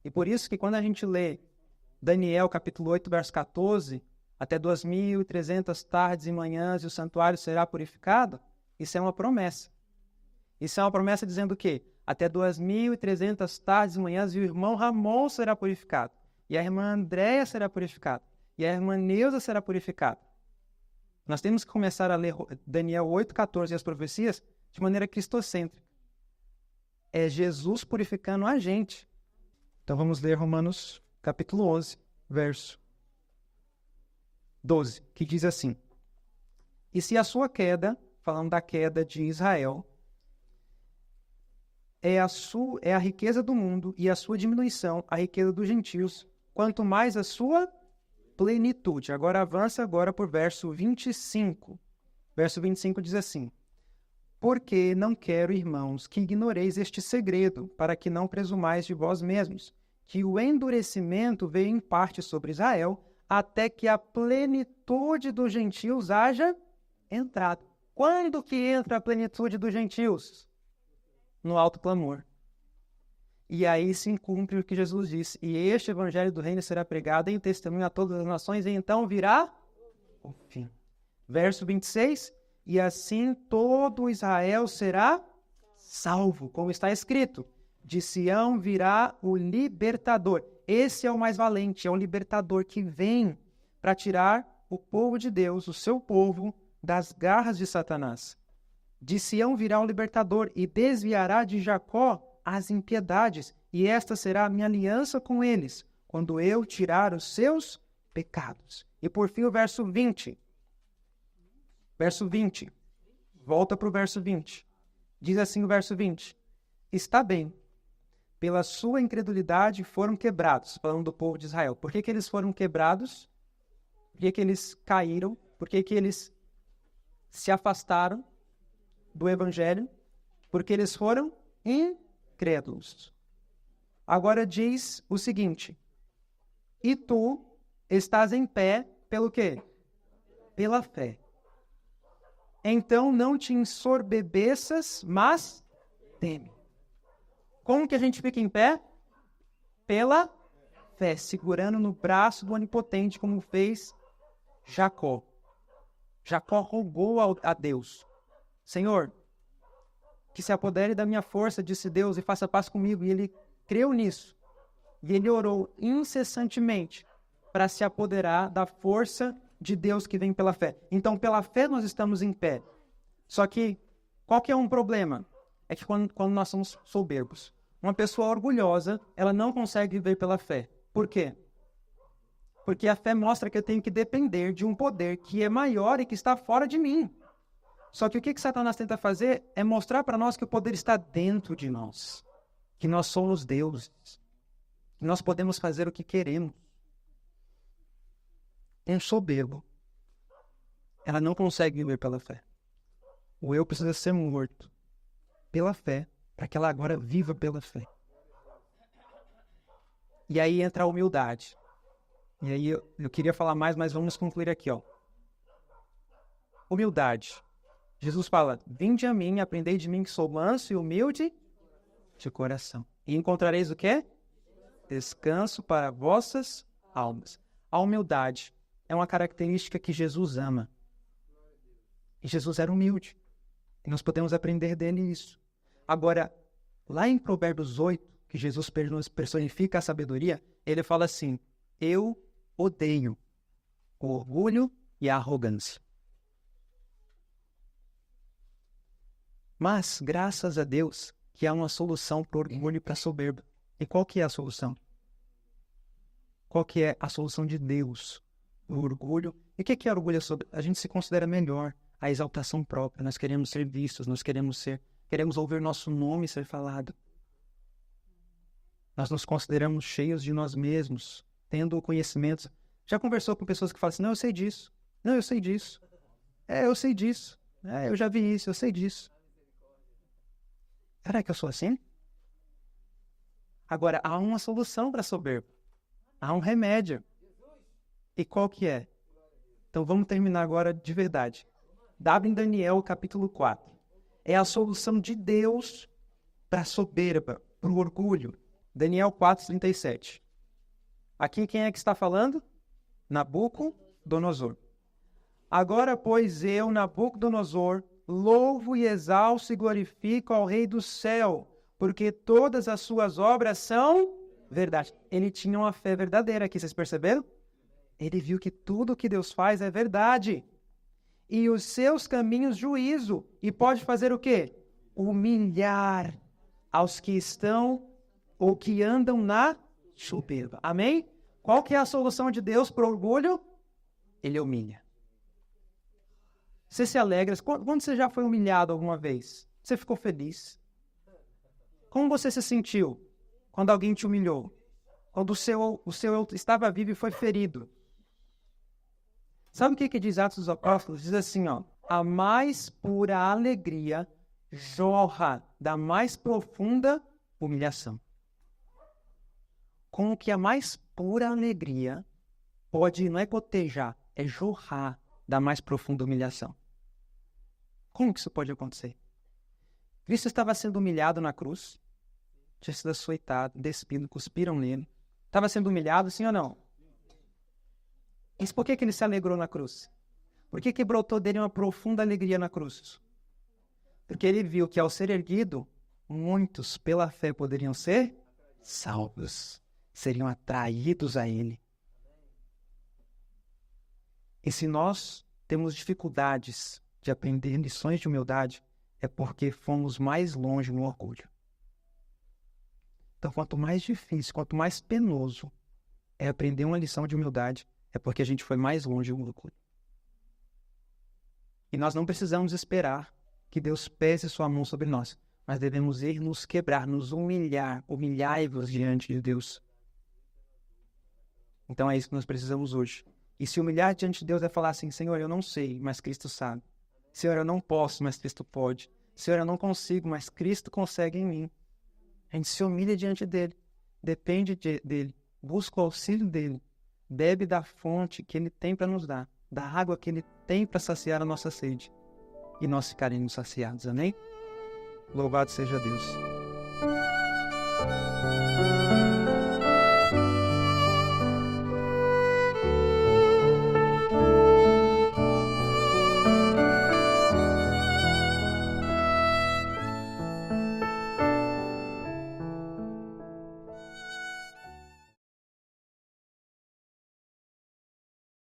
E por isso que quando a gente lê Daniel capítulo 8, verso 14, até 2.300 tardes e manhãs e o santuário será purificado, isso é uma promessa. Isso é uma promessa dizendo o quê? Até 2.300 tardes e manhãs e o irmão Ramon será purificado. E a irmã Andréia será purificada. E a irmã Neuza será purificada. Nós temos que começar a ler Daniel 8,14 e as profecias de maneira cristocêntrica. É Jesus purificando a gente. Então vamos ler Romanos capítulo 11, verso 12, que diz assim: e se a sua queda, falando da queda de Israel, é a riqueza do mundo e a sua diminuição, a riqueza dos gentios, quanto mais a sua plenitude. Agora avança agora por verso 25. Verso 25 diz assim: porque não quero, irmãos, que ignoreis este segredo, para que não presumais de vós mesmos, que o endurecimento veio em parte sobre Israel, até que a plenitude dos gentios haja entrado. Quando que entra a plenitude dos gentios? No alto clamor. E aí se cumpre o que Jesus disse: e este evangelho do reino será pregado em testemunho a todas as nações, e então virá o fim. Verso 26, e assim todo Israel será salvo, como está escrito: de Sião virá o libertador. Esse é o mais valente, é o libertador que vem para tirar o povo de Deus, o seu povo, das garras de Satanás. De Sião virá o libertador e desviará de Jacó as impiedades, e esta será a minha aliança com eles, quando eu tirar os seus pecados. E por fim o verso 20. Verso 20. Volta para o verso 20. Diz assim o verso 20. Está bem, pela sua incredulidade foram quebrados, falando do povo de Israel. Por que eles foram quebrados? Por que eles caíram? Por que eles se afastaram do evangelho? Porque eles foram incrédulos. Agora diz o seguinte: e tu estás em pé pelo quê? Pela fé. Então não te ensorbebeças, mas teme. Como que a gente fica em pé? Pela fé, segurando no braço do Onipotente, como fez Jacó. Jacó rogou a Deus: Senhor, que se apodere da minha força, disse Deus, e faça paz comigo. E ele creu nisso. E ele orou incessantemente para se apoderar da força de Deus que vem pela fé. Então, pela fé nós estamos em pé. Só que, qual que é um problema? É que quando nós somos soberbos, uma pessoa orgulhosa, ela não consegue viver pela fé. Por quê? Porque a fé mostra que eu tenho que depender de um poder que é maior e que está fora de mim. Só que o que Satanás tenta fazer é mostrar para nós que o poder está dentro de nós. Que nós somos deuses. Que nós podemos fazer o que queremos. Tem soberbo. Ela não consegue viver pela fé. O eu precisa ser morto pela fé, para que ela agora viva pela fé. E aí entra a humildade. E aí eu queria falar mais, mas vamos concluir aqui, ó. Humildade. Jesus fala: vinde a mim, aprendei de mim que sou manso e humilde de coração. E encontrareis o quê? Descanso para vossas almas. A humildade é uma característica que Jesus ama. E Jesus era humilde. E nós podemos aprender dele isso. Agora, lá em Provérbios 8, que Jesus personifica a sabedoria, ele fala assim: eu odeio o orgulho e a arrogância. Mas, graças a Deus, que há uma solução para o orgulho e para a soberba. E qual que é a solução? Qual que é a solução de Deus? O orgulho. E o que é orgulho? A gente se considera melhor. A exaltação própria. Nós queremos ser vistos, nós queremos ouvir nosso nome ser falado. Nós nos consideramos cheios de nós mesmos, tendo conhecimentos. Já conversou com pessoas que falam assim: não, eu sei disso. Não, eu sei disso. Eu sei disso. Eu já vi isso, eu sei disso. Será que eu sou assim? Agora, há uma solução para a soberba. Há um remédio. E qual que é? Então vamos terminar agora de verdade. Dá em Daniel capítulo 4. É a solução de Deus para a soberba, para o orgulho. Daniel 4:37. Aqui quem é que está falando? Nabucodonosor. Agora, pois, eu, Nabucodonosor, louvo e exalço e glorifico ao Rei do céu, porque todas as suas obras são verdade. Ele tinha uma fé verdadeira aqui, vocês perceberam? Ele viu que tudo que Deus faz é verdade. E os seus caminhos, juízo. E pode fazer o quê? Humilhar aos que estão ou que andam na soberba. Amém? Qual que é a solução de Deus para o orgulho? Ele humilha. Você se alegra. Quando você já foi humilhado alguma vez? Você ficou feliz? Como você se sentiu quando alguém te humilhou? Quando o seu eu estava vivo e foi ferido? Sabe o que diz Atos dos Apóstolos? Diz assim, ó: a mais pura alegria jorra da mais profunda humilhação. Como que a mais pura alegria pode, não é gotejar, é jorrar da mais profunda humilhação? Como que isso pode acontecer? Cristo estava sendo humilhado na cruz, tinha sido açoitado, despido, cuspiram nele. Estava sendo humilhado, sim ou não? Mas por que ele se alegrou na cruz? Por que brotou dele uma profunda alegria na cruz? Porque ele viu que ao ser erguido, muitos pela fé poderiam ser salvos, seriam atraídos a ele. E se nós temos dificuldades de aprender lições de humildade, é porque fomos mais longe no orgulho. Então, quanto mais difícil, quanto mais penoso é aprender uma lição de humildade, é porque a gente foi mais longe no orgulho. E nós não precisamos esperar que Deus pese sua mão sobre nós, mas devemos ir nos quebrar, nos humilhar, humilhai-vos diante de Deus. Então é isso que nós precisamos hoje. E se humilhar diante de Deus é falar assim: Senhor, eu não sei, mas Cristo sabe. Senhor, eu não posso, mas Cristo pode. Senhor, eu não consigo, mas Cristo consegue em mim. A gente se humilha diante dele, depende dele, busca o auxílio dele, bebe da fonte que ele tem para nos dar, da água que ele tem para saciar a nossa sede. E nós ficaremos saciados, amém? Louvado seja Deus.